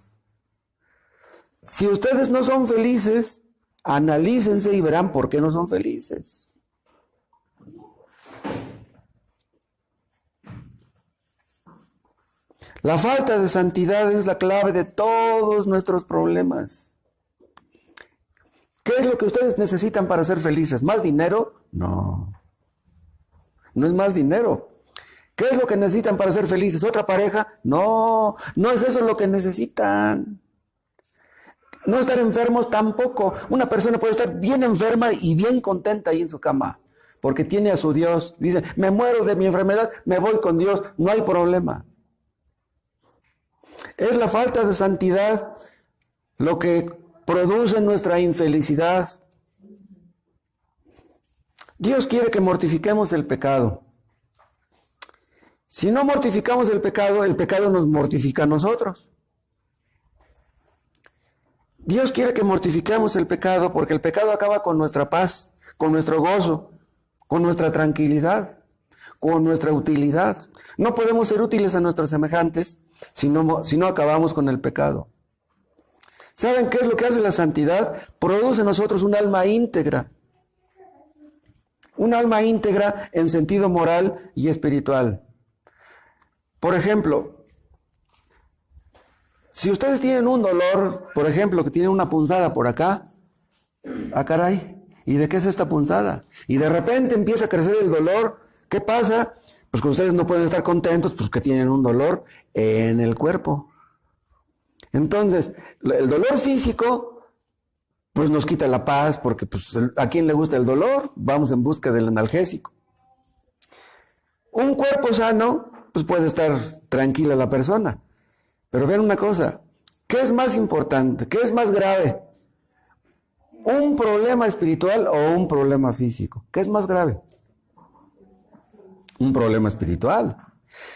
Si ustedes no son felices, analícense y verán por qué no son felices. La falta de santidad es la clave de todos nuestros problemas. ¿Qué es lo que ustedes necesitan para ser felices? ¿Más dinero? No. No es más dinero. ¿Qué es lo que necesitan para ser felices? ¿Otra pareja? No, no es eso lo que necesitan. No estar enfermos tampoco. Una persona puede estar bien enferma y bien contenta ahí en su cama, porque tiene a su Dios. Dice, me muero de mi enfermedad, me voy con Dios, no hay problema. Es la falta de santidad lo que produce nuestra infelicidad. Dios quiere que mortifiquemos el pecado. Si no mortificamos el pecado nos mortifica a nosotros. Dios quiere que mortifiquemos el pecado porque el pecado acaba con nuestra paz, con nuestro gozo, con nuestra tranquilidad, con nuestra utilidad. No podemos ser útiles a nuestros semejantes si no acabamos con el pecado. ¿Saben qué es lo que hace la santidad? Produce en nosotros un alma íntegra. Un alma íntegra en sentido moral y espiritual. Por ejemplo, si ustedes tienen un dolor, por ejemplo, que tienen una punzada por acá, caray, ¿y de qué es esta punzada? Y de repente empieza a crecer el dolor, ¿qué pasa? Pues que ustedes no pueden estar contentos, pues que tienen un dolor en el cuerpo. Entonces, el dolor físico, pues nos quita la paz, porque pues, ¿a quién le gusta el dolor? Vamos en busca del analgésico. Un cuerpo sano, pues puede estar tranquila la persona. Pero vean una cosa, ¿qué es más importante? ¿Qué es más grave? ¿Un problema espiritual o un problema físico? ¿Qué es más grave? Un problema espiritual.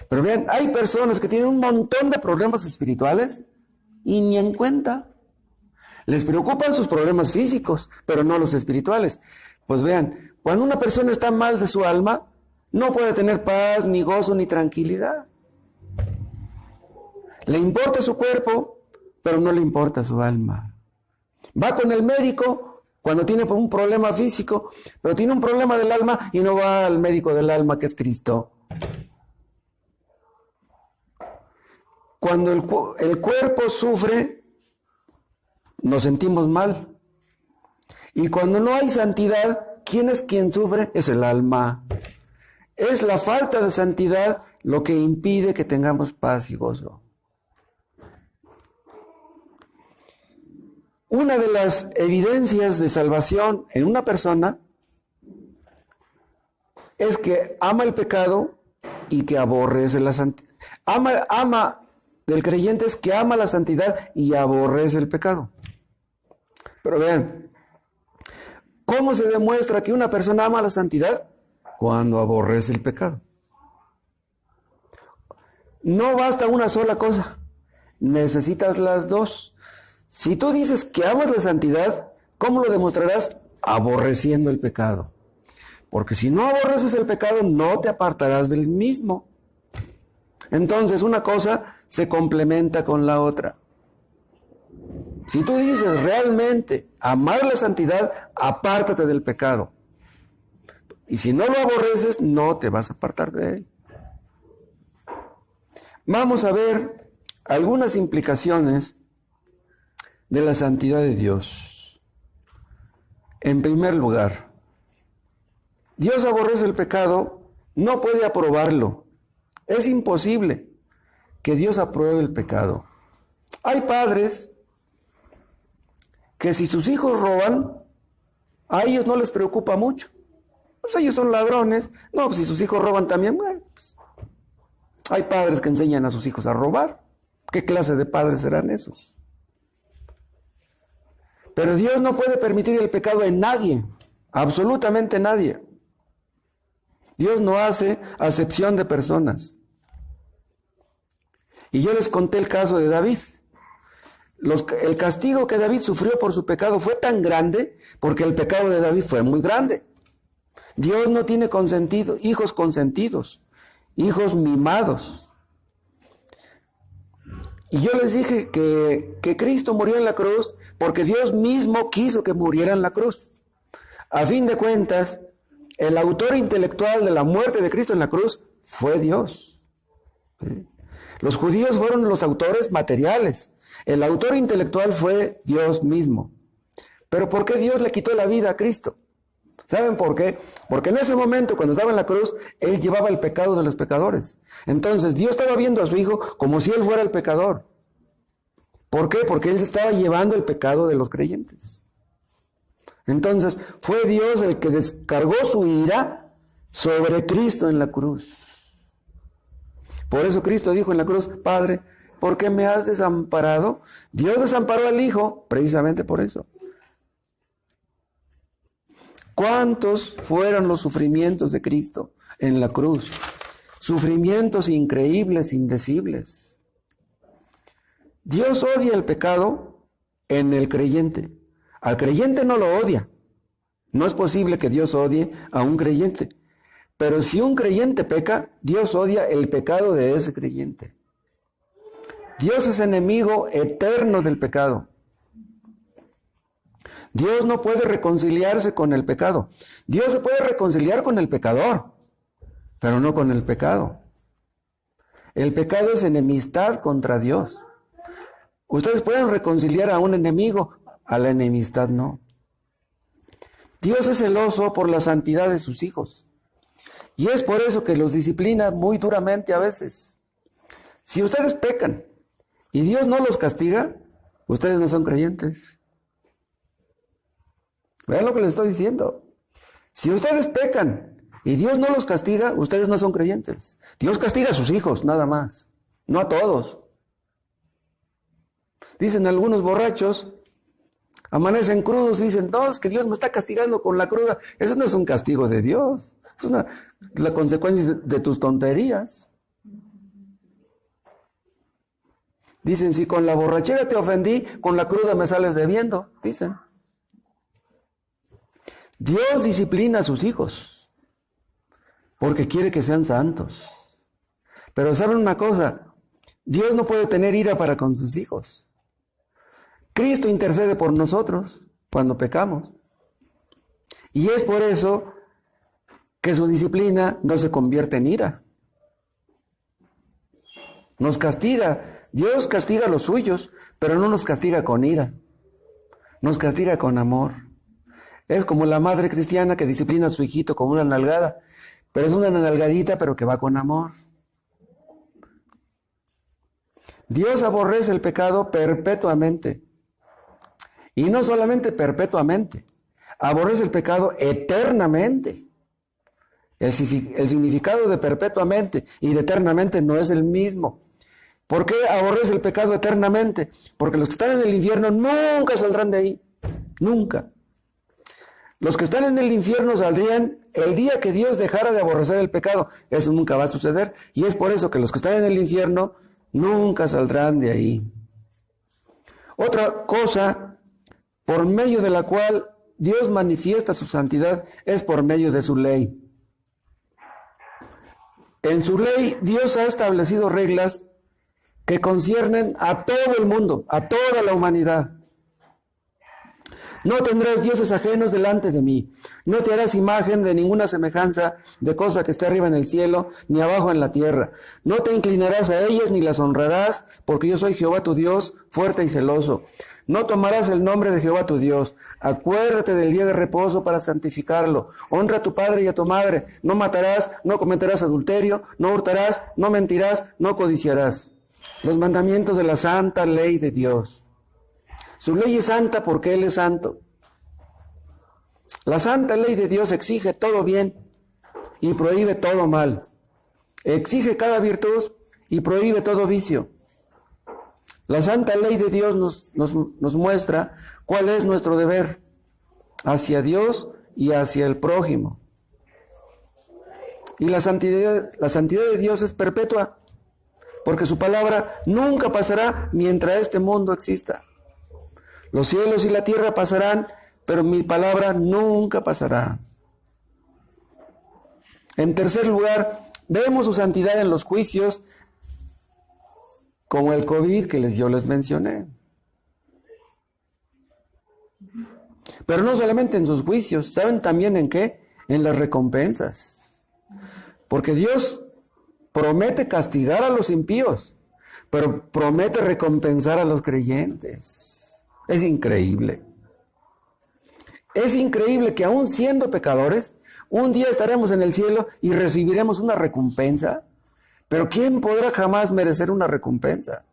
Pero vean, hay personas que tienen un montón de problemas espirituales y ni en cuenta. Les preocupan sus problemas físicos, pero no los espirituales. Pues vean, cuando una persona está mal de su alma, no puede tener paz, ni gozo, ni tranquilidad. Le importa su cuerpo, pero no le importa su alma. Va con el médico cuando tiene un problema físico, pero tiene un problema del alma y no va al médico del alma, que es Cristo. Cuando el cuerpo sufre, nos sentimos mal. Y cuando no hay santidad, ¿quién es quien sufre? Es el alma. Es la falta de santidad lo que impide que tengamos paz y gozo. Una de las evidencias de salvación en una persona es que ama el pecado y que aborrece la santidad. Ama del creyente es que ama la santidad y aborrece el pecado. Pero vean, ¿cómo se demuestra que una persona ama la santidad? Cuando aborrece el pecado. No basta una sola cosa, necesitas las dos. Si tú dices que amas la santidad, ¿cómo lo demostrarás? aborreciendo el pecado. Porque si no aborreces el pecado, no te apartarás del mismo. Entonces, una cosa se complementa con la otra. Si tú dices realmente amar la santidad, apártate del pecado. Y si no lo aborreces, no te vas a apartar de él. Vamos a ver algunas implicaciones de la santidad de Dios. En primer lugar, Dios aborrece el pecado, no puede aprobarlo. Es imposible que Dios apruebe el pecado. Hay padres que si sus hijos roban, a ellos no les preocupa mucho. Pues ellos son ladrones. No, pues si sus hijos roban también, bueno, pues. Hay padres que enseñan a sus hijos a robar. ¿Qué clase de padres serán esos? Pero Dios no puede permitir el pecado en nadie, absolutamente nadie. Dios no hace acepción de personas. Y yo les conté el caso de David. El castigo que David sufrió por su pecado fue tan grande porque el pecado de David fue muy grande. Dios no tiene hijos consentidos, hijos mimados. Y yo les dije que Cristo murió en la cruz porque Dios mismo quiso que muriera en la cruz. A fin de cuentas, el autor intelectual de la muerte de Cristo en la cruz fue Dios. ¿Sí? Los judíos fueron los autores materiales. El autor intelectual fue Dios mismo. Pero ¿por qué Dios le quitó la vida a Cristo? ¿Saben por qué? Porque en ese momento, cuando estaba en la cruz, Él llevaba el pecado de los pecadores. Entonces, Dios estaba viendo a su Hijo como si Él fuera el pecador. ¿Por qué? Porque Él estaba llevando el pecado de los creyentes. Entonces, fue Dios el que descargó su ira sobre Cristo en la cruz. Por eso Cristo dijo en la cruz: Padre, ¿por qué me has desamparado? Dios desamparó al Hijo precisamente por eso. ¿Cuántos fueron los sufrimientos de Cristo en la cruz? Sufrimientos increíbles, indecibles. Dios odia el pecado en el creyente. Al creyente no lo odia. No es posible que Dios odie a un creyente. Pero si un creyente peca, Dios odia el pecado de ese creyente. Dios es enemigo eterno del pecado. Dios no puede reconciliarse con el pecado. Dios se puede reconciliar con el pecador, pero no con el pecado. El pecado es enemistad contra Dios. Ustedes pueden reconciliar a un enemigo, a la enemistad no. Dios es celoso por la santidad de sus hijos. Y es por eso que los disciplina muy duramente a veces. Si ustedes pecan y Dios no los castiga, ustedes no son creyentes. Vean lo que les estoy diciendo. Si ustedes pecan y Dios no los castiga, ustedes no son creyentes. Dios castiga a sus hijos, nada más. No a todos. Dicen algunos borrachos, amanecen crudos y dicen: no, es que Dios me está castigando con la cruda. Eso no es un castigo de Dios. Es la consecuencia de tus tonterías. Dicen: si con la borrachera te ofendí, con la cruda me sales debiendo. Dicen. Dios disciplina a sus hijos porque quiere que sean santos. Pero ¿saben una cosa? Dios no puede tener ira para con sus hijos. Cristo intercede por nosotros cuando pecamos. Y es por eso que su disciplina no se convierte en ira. Nos castiga. Dios castiga a los suyos, pero no nos castiga con ira. Nos castiga con amor. Es como la madre cristiana que disciplina a su hijito con una nalgada, pero es una nalgadita, pero que va con amor. Dios aborrece el pecado perpetuamente. Y no solamente perpetuamente, aborrece el pecado eternamente. El significado de perpetuamente y de eternamente no es el mismo. ¿Por qué aborrece el pecado eternamente? Porque los que están en el infierno nunca saldrán de ahí. Nunca. Los que están en el infierno saldrían el día que Dios dejara de aborrecer el pecado. Eso nunca va a suceder. Y es por eso que los que están en el infierno nunca saldrán de ahí. Otra cosa por medio de la cual Dios manifiesta su santidad es por medio de su ley. En su ley, Dios ha establecido reglas que conciernen a todo el mundo, a toda la humanidad. No tendrás dioses ajenos delante de mí. No te harás imagen de ninguna semejanza de cosa que esté arriba en el cielo, ni abajo en la tierra. No te inclinarás a ellas ni las honrarás, porque yo soy Jehová tu Dios, fuerte y celoso. No tomarás el nombre de Jehová tu Dios. Acuérdate del día de reposo para santificarlo. Honra a tu padre y a tu madre. No matarás, no cometerás adulterio, no hurtarás, no mentirás, no codiciarás. Los mandamientos de la santa ley de Dios. Su ley es santa porque Él es santo. La santa ley de Dios exige todo bien y prohíbe todo mal. Exige cada virtud y prohíbe todo vicio. La santa ley de Dios nos muestra cuál es nuestro deber hacia Dios y hacia el prójimo. Y la santidad de Dios es perpetua, porque su palabra nunca pasará mientras este mundo exista. Los cielos y la tierra pasarán, pero mi palabra nunca pasará. En tercer lugar, vemos su santidad en los juicios, como el COVID que yo les mencioné. Pero no solamente en sus juicios, ¿saben también en qué? En las recompensas. Porque Dios promete castigar a los impíos, pero promete recompensar a los creyentes. Es increíble. Es increíble que aún siendo pecadores, un día estaremos en el cielo y recibiremos una recompensa. Pero ¿quién podrá jamás merecer una recompensa?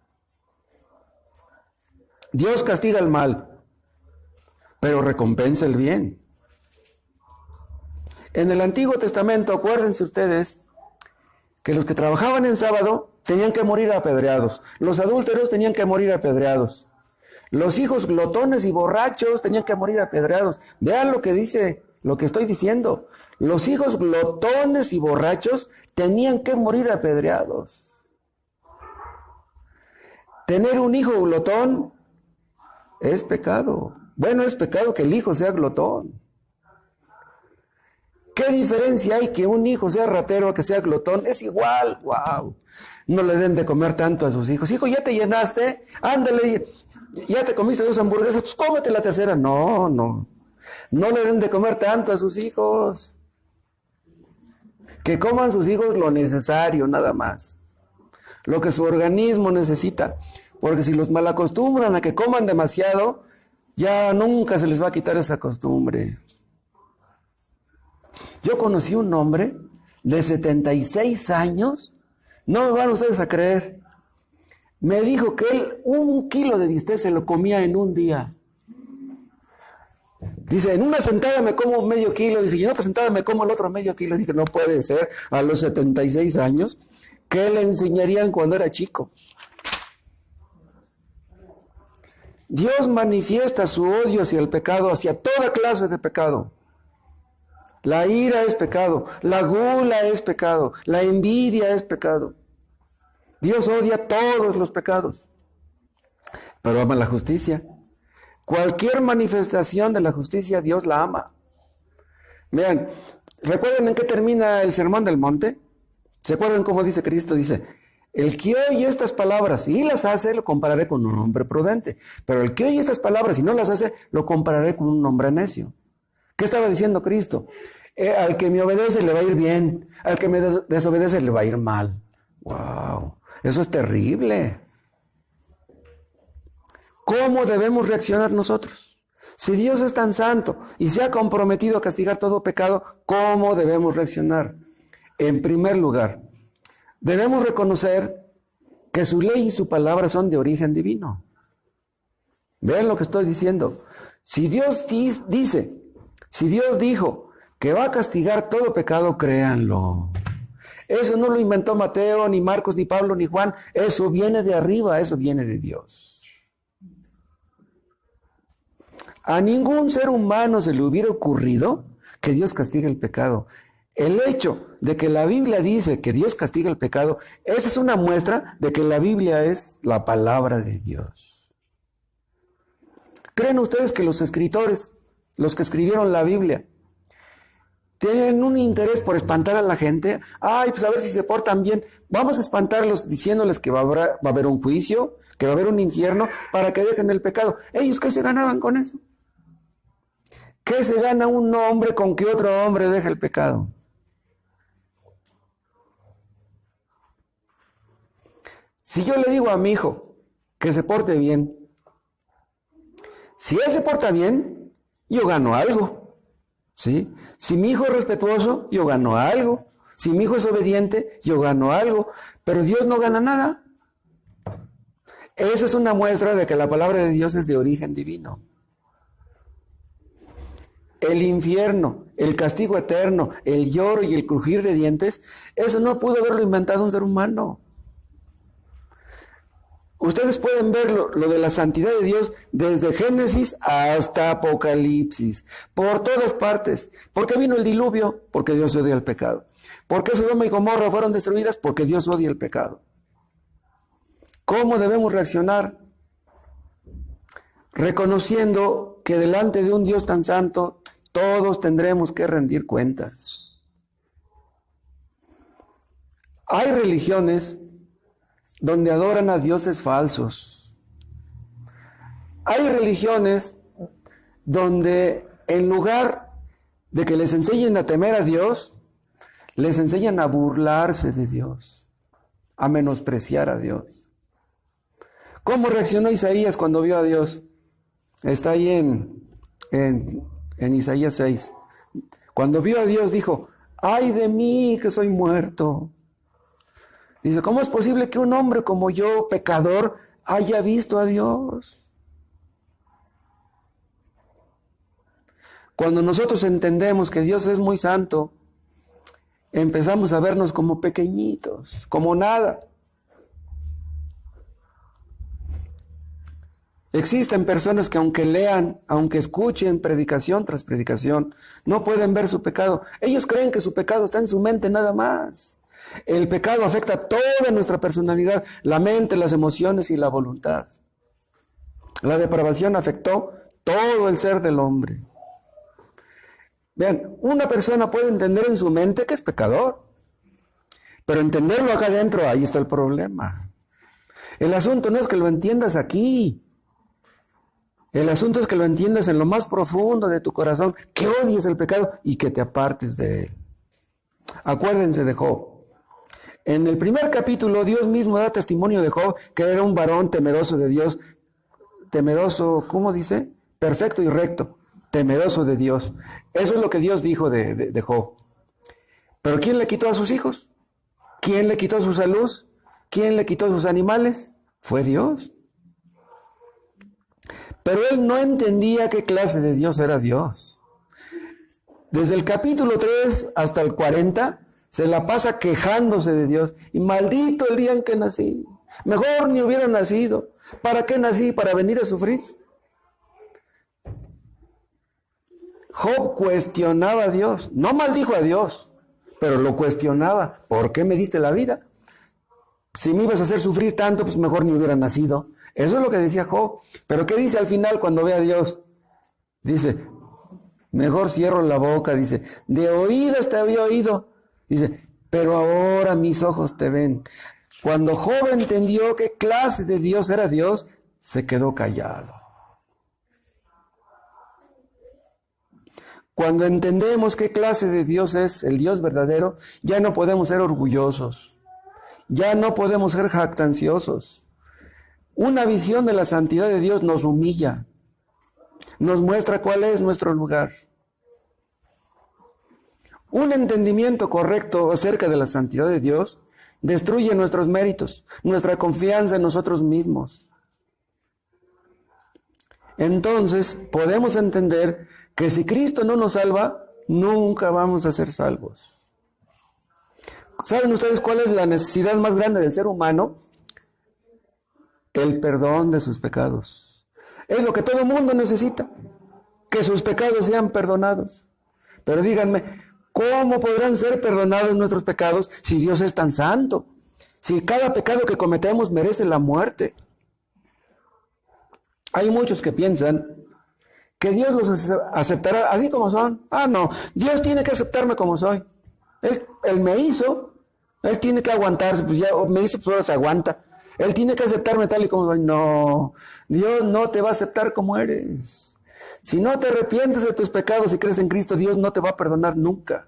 Dios castiga el mal, pero recompensa el bien. En el Antiguo Testamento, acuérdense ustedes, que los que trabajaban en sábado tenían que morir apedreados. Los adúlteros tenían que morir apedreados. Los hijos glotones y borrachos tenían que morir apedreados. Vean lo que dice, lo que estoy diciendo. Los hijos glotones y borrachos tenían que morir apedreados. Tener un hijo glotón es pecado. Bueno, es pecado que el hijo sea glotón. ¿Qué diferencia hay que un hijo sea ratero a que sea glotón? Es igual, wow. No le den de comer tanto a sus hijos. Hijo, ¿ya te llenaste? Ándale, ya te comiste 2 hamburguesas, pues cómete la tercera. No. No le den de comer tanto a sus hijos. Que coman sus hijos lo necesario, nada más. Lo que su organismo necesita. Porque si los malacostumbran a que coman demasiado, ya nunca se les va a quitar esa costumbre. Yo conocí un hombre de 76 años, no me van ustedes a creer, me dijo que él 1 kilo de bistec se lo comía en un día. Dice, en una sentada me como medio kilo, dice, y en otra sentada me como el otro medio kilo. Dije, no puede ser, a los 76 años, ¿qué le enseñarían cuando era chico? Dios manifiesta su odio hacia el pecado, hacia toda clase de pecado. La ira es pecado, la gula es pecado, la envidia es pecado. Dios odia todos los pecados, pero ama la justicia. Cualquier manifestación de la justicia, Dios la ama. Vean, ¿recuerdan en qué termina el Sermón del Monte? ¿Se acuerdan cómo dice Cristo? Dice, el que oye estas palabras y las hace, lo compararé con un hombre prudente. Pero el que oye estas palabras y no las hace, lo compararé con un hombre necio. ¿Qué estaba diciendo Cristo? Al que me obedece le va a ir bien, al que me desobedece le va a ir mal. ¡Wow! Eso es terrible. ¿Cómo debemos reaccionar nosotros? Si Dios es tan santo y se ha comprometido a castigar todo pecado, ¿cómo debemos reaccionar? En primer lugar, debemos reconocer que su ley y su palabra son de origen divino. Vean lo que estoy diciendo. Si Dios dice, si Dios dijo que va a castigar todo pecado, créanlo. Eso no lo inventó Mateo, ni Marcos, ni Pablo, ni Juan. Eso viene de arriba, eso viene de Dios. A ningún ser humano se le hubiera ocurrido que Dios castigue el pecado. El hecho de que la Biblia dice que Dios castiga el pecado, esa es una muestra de que la Biblia es la palabra de Dios. ¿Creen ustedes que los escritores los que escribieron la Biblia. Tienen un interés por espantar a la gente. Ay, pues a ver si se portan bien. Vamos a espantarlos diciéndoles que va a haber un juicio, que va a haber un infierno, para que dejen el pecado. ¿Ellos qué se ganaban con eso? ¿Qué se gana un hombre con que otro hombre deje el pecado? Si yo le digo a mi hijo que se porte bien, si él se porta bien, yo gano algo. ¿Sí? Si mi hijo es respetuoso, yo gano algo. Si mi hijo es obediente, yo gano algo. Pero Dios no gana nada. Esa es una muestra de que la palabra de Dios es de origen divino. El infierno, el castigo eterno, el lloro y el crujir de dientes, eso no pudo haberlo inventado un ser humano. Ustedes pueden ver lo de la santidad de Dios desde Génesis hasta Apocalipsis, por todas partes. ¿Por qué vino el diluvio? Porque Dios odia el pecado. ¿Por qué Sodoma y Gomorra fueron destruidas? Porque Dios odia el pecado. ¿Cómo debemos reaccionar? Reconociendo que delante de un Dios tan santo, todos tendremos que rendir cuentas. Hay religiones donde adoran a dioses falsos. Hay religiones donde en lugar de que les enseñen a temer a Dios, les enseñan a burlarse de Dios, a menospreciar a Dios. ¿Cómo reaccionó Isaías cuando vio a Dios? Está ahí en Isaías 6. Cuando vio a Dios dijo, ¡ay de mí que soy muerto! Dice, ¿cómo es posible que un hombre como yo, pecador, haya visto a Dios? Cuando nosotros entendemos que Dios es muy santo, empezamos a vernos como pequeñitos, como nada. Existen personas que aunque lean, aunque escuchen predicación tras predicación, no pueden ver su pecado. Ellos creen que su pecado está en su mente nada más. El pecado afecta toda nuestra personalidad, la mente, las emociones y la voluntad. La depravación afectó todo el ser del hombre. Vean, una persona puede entender en su mente que es pecador, pero entenderlo acá adentro, ahí está el problema. El asunto no es que lo entiendas aquí. El asunto es que lo entiendas en lo más profundo de tu corazón, que odies el pecado y que te apartes de él. Acuérdense de Job. En el primer capítulo, Dios mismo da testimonio de Job, que era un varón temeroso de Dios, temeroso, ¿cómo dice? Perfecto y recto, temeroso de Dios. Eso es lo que Dios dijo de Job. Pero ¿quién le quitó a sus hijos? ¿Quién le quitó su salud? ¿Quién le quitó sus animales? Fue Dios. Pero él no entendía qué clase de Dios era Dios. Desde el capítulo 3 hasta el 40, se la pasa quejándose de Dios. Y maldito el día en que nací. Mejor ni hubiera nacido. ¿Para qué nací? ¿Para venir a sufrir? Job cuestionaba a Dios. No maldijo a Dios, pero lo cuestionaba. ¿Por qué me diste la vida? Si me ibas a hacer sufrir tanto, pues mejor ni hubiera nacido. Eso es lo que decía Job. Pero ¿qué dice al final cuando ve a Dios? Dice, mejor cierro la boca. Dice, de oídas te había oído. Dice, pero ahora mis ojos te ven. Cuando Job entendió qué clase de Dios era Dios, se quedó callado. Cuando entendemos qué clase de Dios es el Dios verdadero, ya no podemos ser orgullosos. Ya no podemos ser jactanciosos. Una visión de la santidad de Dios nos humilla. Nos muestra cuál es nuestro lugar. Un entendimiento correcto acerca de la santidad de Dios destruye nuestros méritos, nuestra confianza en nosotros mismos. Entonces, podemos entender que si Cristo no nos salva, nunca vamos a ser salvos. ¿Saben ustedes cuál es la necesidad más grande del ser humano? El perdón de sus pecados. Es lo que todo el mundo necesita, que sus pecados sean perdonados. Pero díganme, ¿cómo podrán ser perdonados nuestros pecados si Dios es tan santo? Si cada pecado que cometemos merece la muerte. Hay muchos que piensan que Dios los aceptará así como son. Ah, no, Dios tiene que aceptarme como soy. Él me hizo, Él tiene que aguantarse, pues ya me hizo, pues ahora se aguanta. Él tiene que aceptarme tal y como soy. No, Dios no te va a aceptar como eres. Si no te arrepientes de tus pecados y crees en Cristo, Dios no te va a perdonar nunca.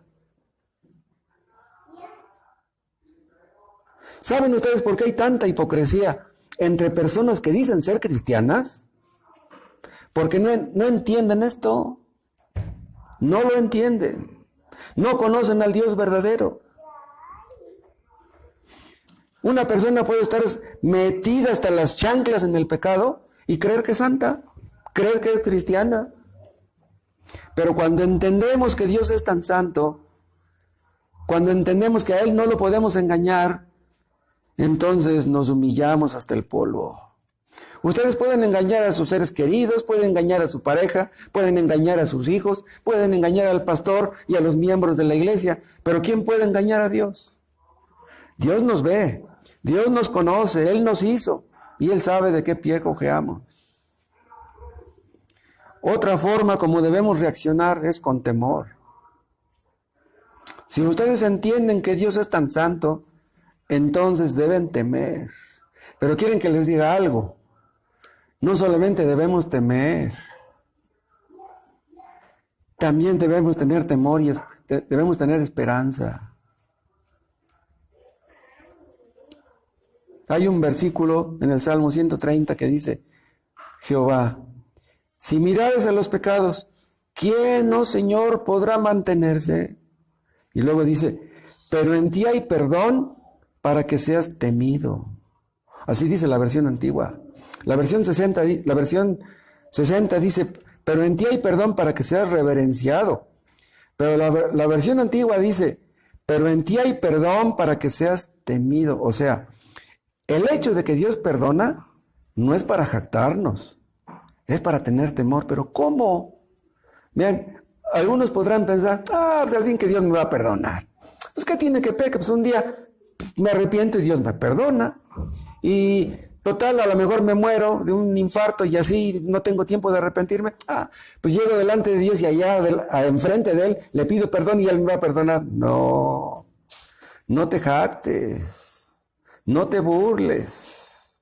¿Saben ustedes por qué hay tanta hipocresía entre personas que dicen ser cristianas? Porque no entienden esto. No lo entienden. No conocen al Dios verdadero. Una persona puede estar metida hasta las chanclas en el pecado y creer que es santa, creer que es cristiana. Pero cuando entendemos que Dios es tan santo, cuando entendemos que a Él no lo podemos engañar, entonces nos humillamos hasta el polvo. Ustedes pueden engañar a sus seres queridos, pueden engañar a su pareja, pueden engañar a sus hijos, pueden engañar al pastor y a los miembros de la iglesia, pero ¿quién puede engañar a Dios? Dios nos ve, Dios nos conoce, Él nos hizo y Él sabe de qué pie cojeamos. Otra forma como debemos reaccionar es con temor. Si ustedes entienden que Dios es tan santo, entonces deben temer. Pero quieren que les diga algo. No solamente debemos temer, también debemos tener temor y debemos tener esperanza. Hay un versículo en el Salmo 130 que dice, Jehová, si mirares a los pecados, ¿quién, oh Señor, podrá mantenerse? Y luego dice, pero en ti hay perdón para que seas temido. Así dice la versión antigua. La versión 60 dice, pero en ti hay perdón para que seas reverenciado. Pero la versión antigua dice, pero en ti hay perdón para que seas temido. O sea, el hecho de que Dios perdona no es para jactarnos, es para tener temor. Pero ¿cómo? Vean, algunos podrán pensar, pues al fin que Dios me va a perdonar. Pues ¿qué tiene que pecar? Pues un día me arrepiento y Dios me perdona. Y total, a lo mejor me muero de un infarto y así no tengo tiempo de arrepentirme. Pues llego delante de Dios y allá enfrente de Él le pido perdón y Él me va a perdonar. No, no te jactes, no te burles.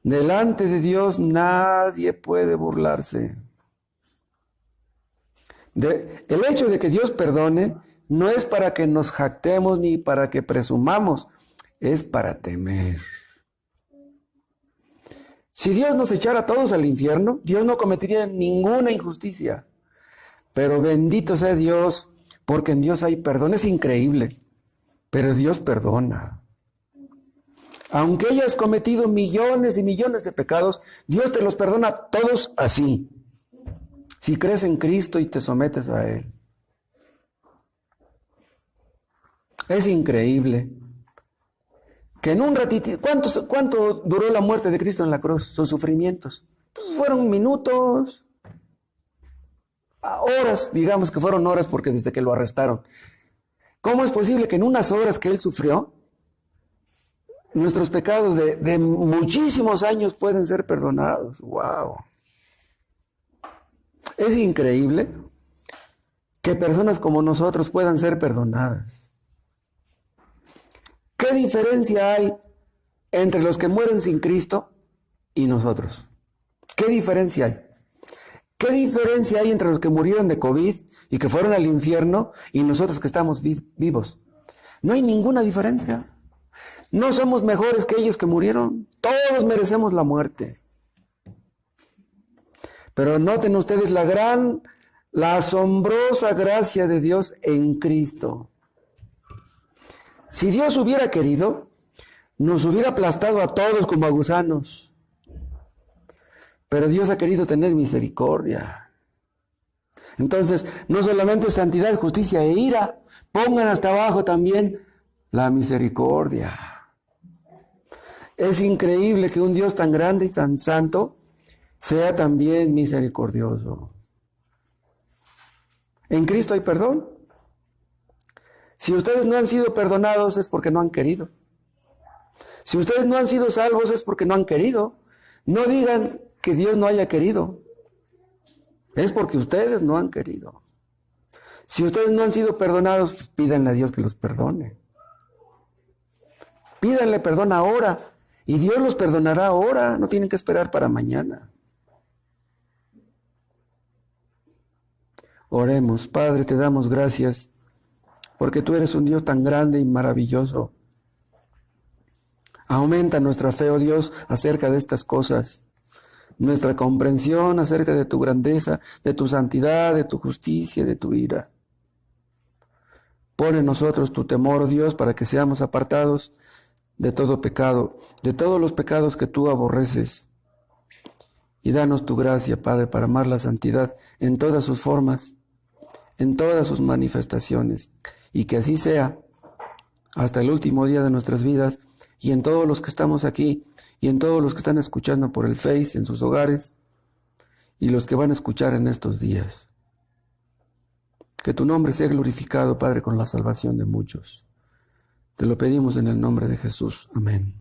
Delante de Dios nadie puede burlarse. El hecho de que Dios perdone no es para que nos jactemos ni para que presumamos, es para temer. Si Dios nos echara a todos al infierno, Dios no cometería ninguna injusticia. Pero bendito sea Dios, porque en Dios hay perdón. Es increíble, pero Dios perdona. Aunque hayas cometido millones y millones de pecados, Dios te los perdona todos así. Si crees en Cristo y te sometes a Él. Es increíble que en un ratito, ¿cuánto duró la muerte de Cristo en la cruz? Sus sufrimientos. Pues fueron minutos, horas, digamos que fueron horas porque desde que lo arrestaron. ¿Cómo es posible que en unas horas que Él sufrió, nuestros pecados de muchísimos años pueden ser perdonados? ¡Wow! Es increíble que personas como nosotros puedan ser perdonadas. ¿Qué diferencia hay entre los que mueren sin Cristo y nosotros? ¿Qué diferencia hay? ¿Qué diferencia hay entre los que murieron de COVID y que fueron al infierno y nosotros que estamos vivos? No hay ninguna diferencia. No somos mejores que ellos que murieron. Todos merecemos la muerte. Pero noten ustedes la asombrosa gracia de Dios en Cristo. Si Dios hubiera querido, nos hubiera aplastado a todos como a gusanos. Pero Dios ha querido tener misericordia. Entonces, no solamente santidad, justicia e ira, pongan hasta abajo también la misericordia. Es increíble que un Dios tan grande y tan santo sea también misericordioso. En Cristo hay perdón. Si ustedes no han sido perdonados es porque no han querido. Si ustedes no han sido salvos es porque no han querido. No digan que Dios no haya querido. Es porque ustedes no han querido. Si ustedes no han sido perdonados, pues pídanle a Dios que los perdone. Pídanle perdón ahora y Dios los perdonará ahora. No tienen que esperar para mañana. Oremos. Padre, te damos gracias porque tú eres un Dios tan grande y maravilloso. Aumenta nuestra fe, oh Dios, acerca de estas cosas. Nuestra comprensión acerca de tu grandeza, de tu santidad, de tu justicia, de tu ira. Pon en nosotros tu temor, oh Dios, para que seamos apartados de todo pecado, de todos los pecados que tú aborreces. Y danos tu gracia, Padre, para amar la santidad en todas sus formas, en todas sus manifestaciones. Y que así sea hasta el último día de nuestras vidas, y en todos los que estamos aquí, y en todos los que están escuchando por el Face, en sus hogares, y los que van a escuchar en estos días. Que tu nombre sea glorificado, Padre, con la salvación de muchos. Te lo pedimos en el nombre de Jesús. Amén.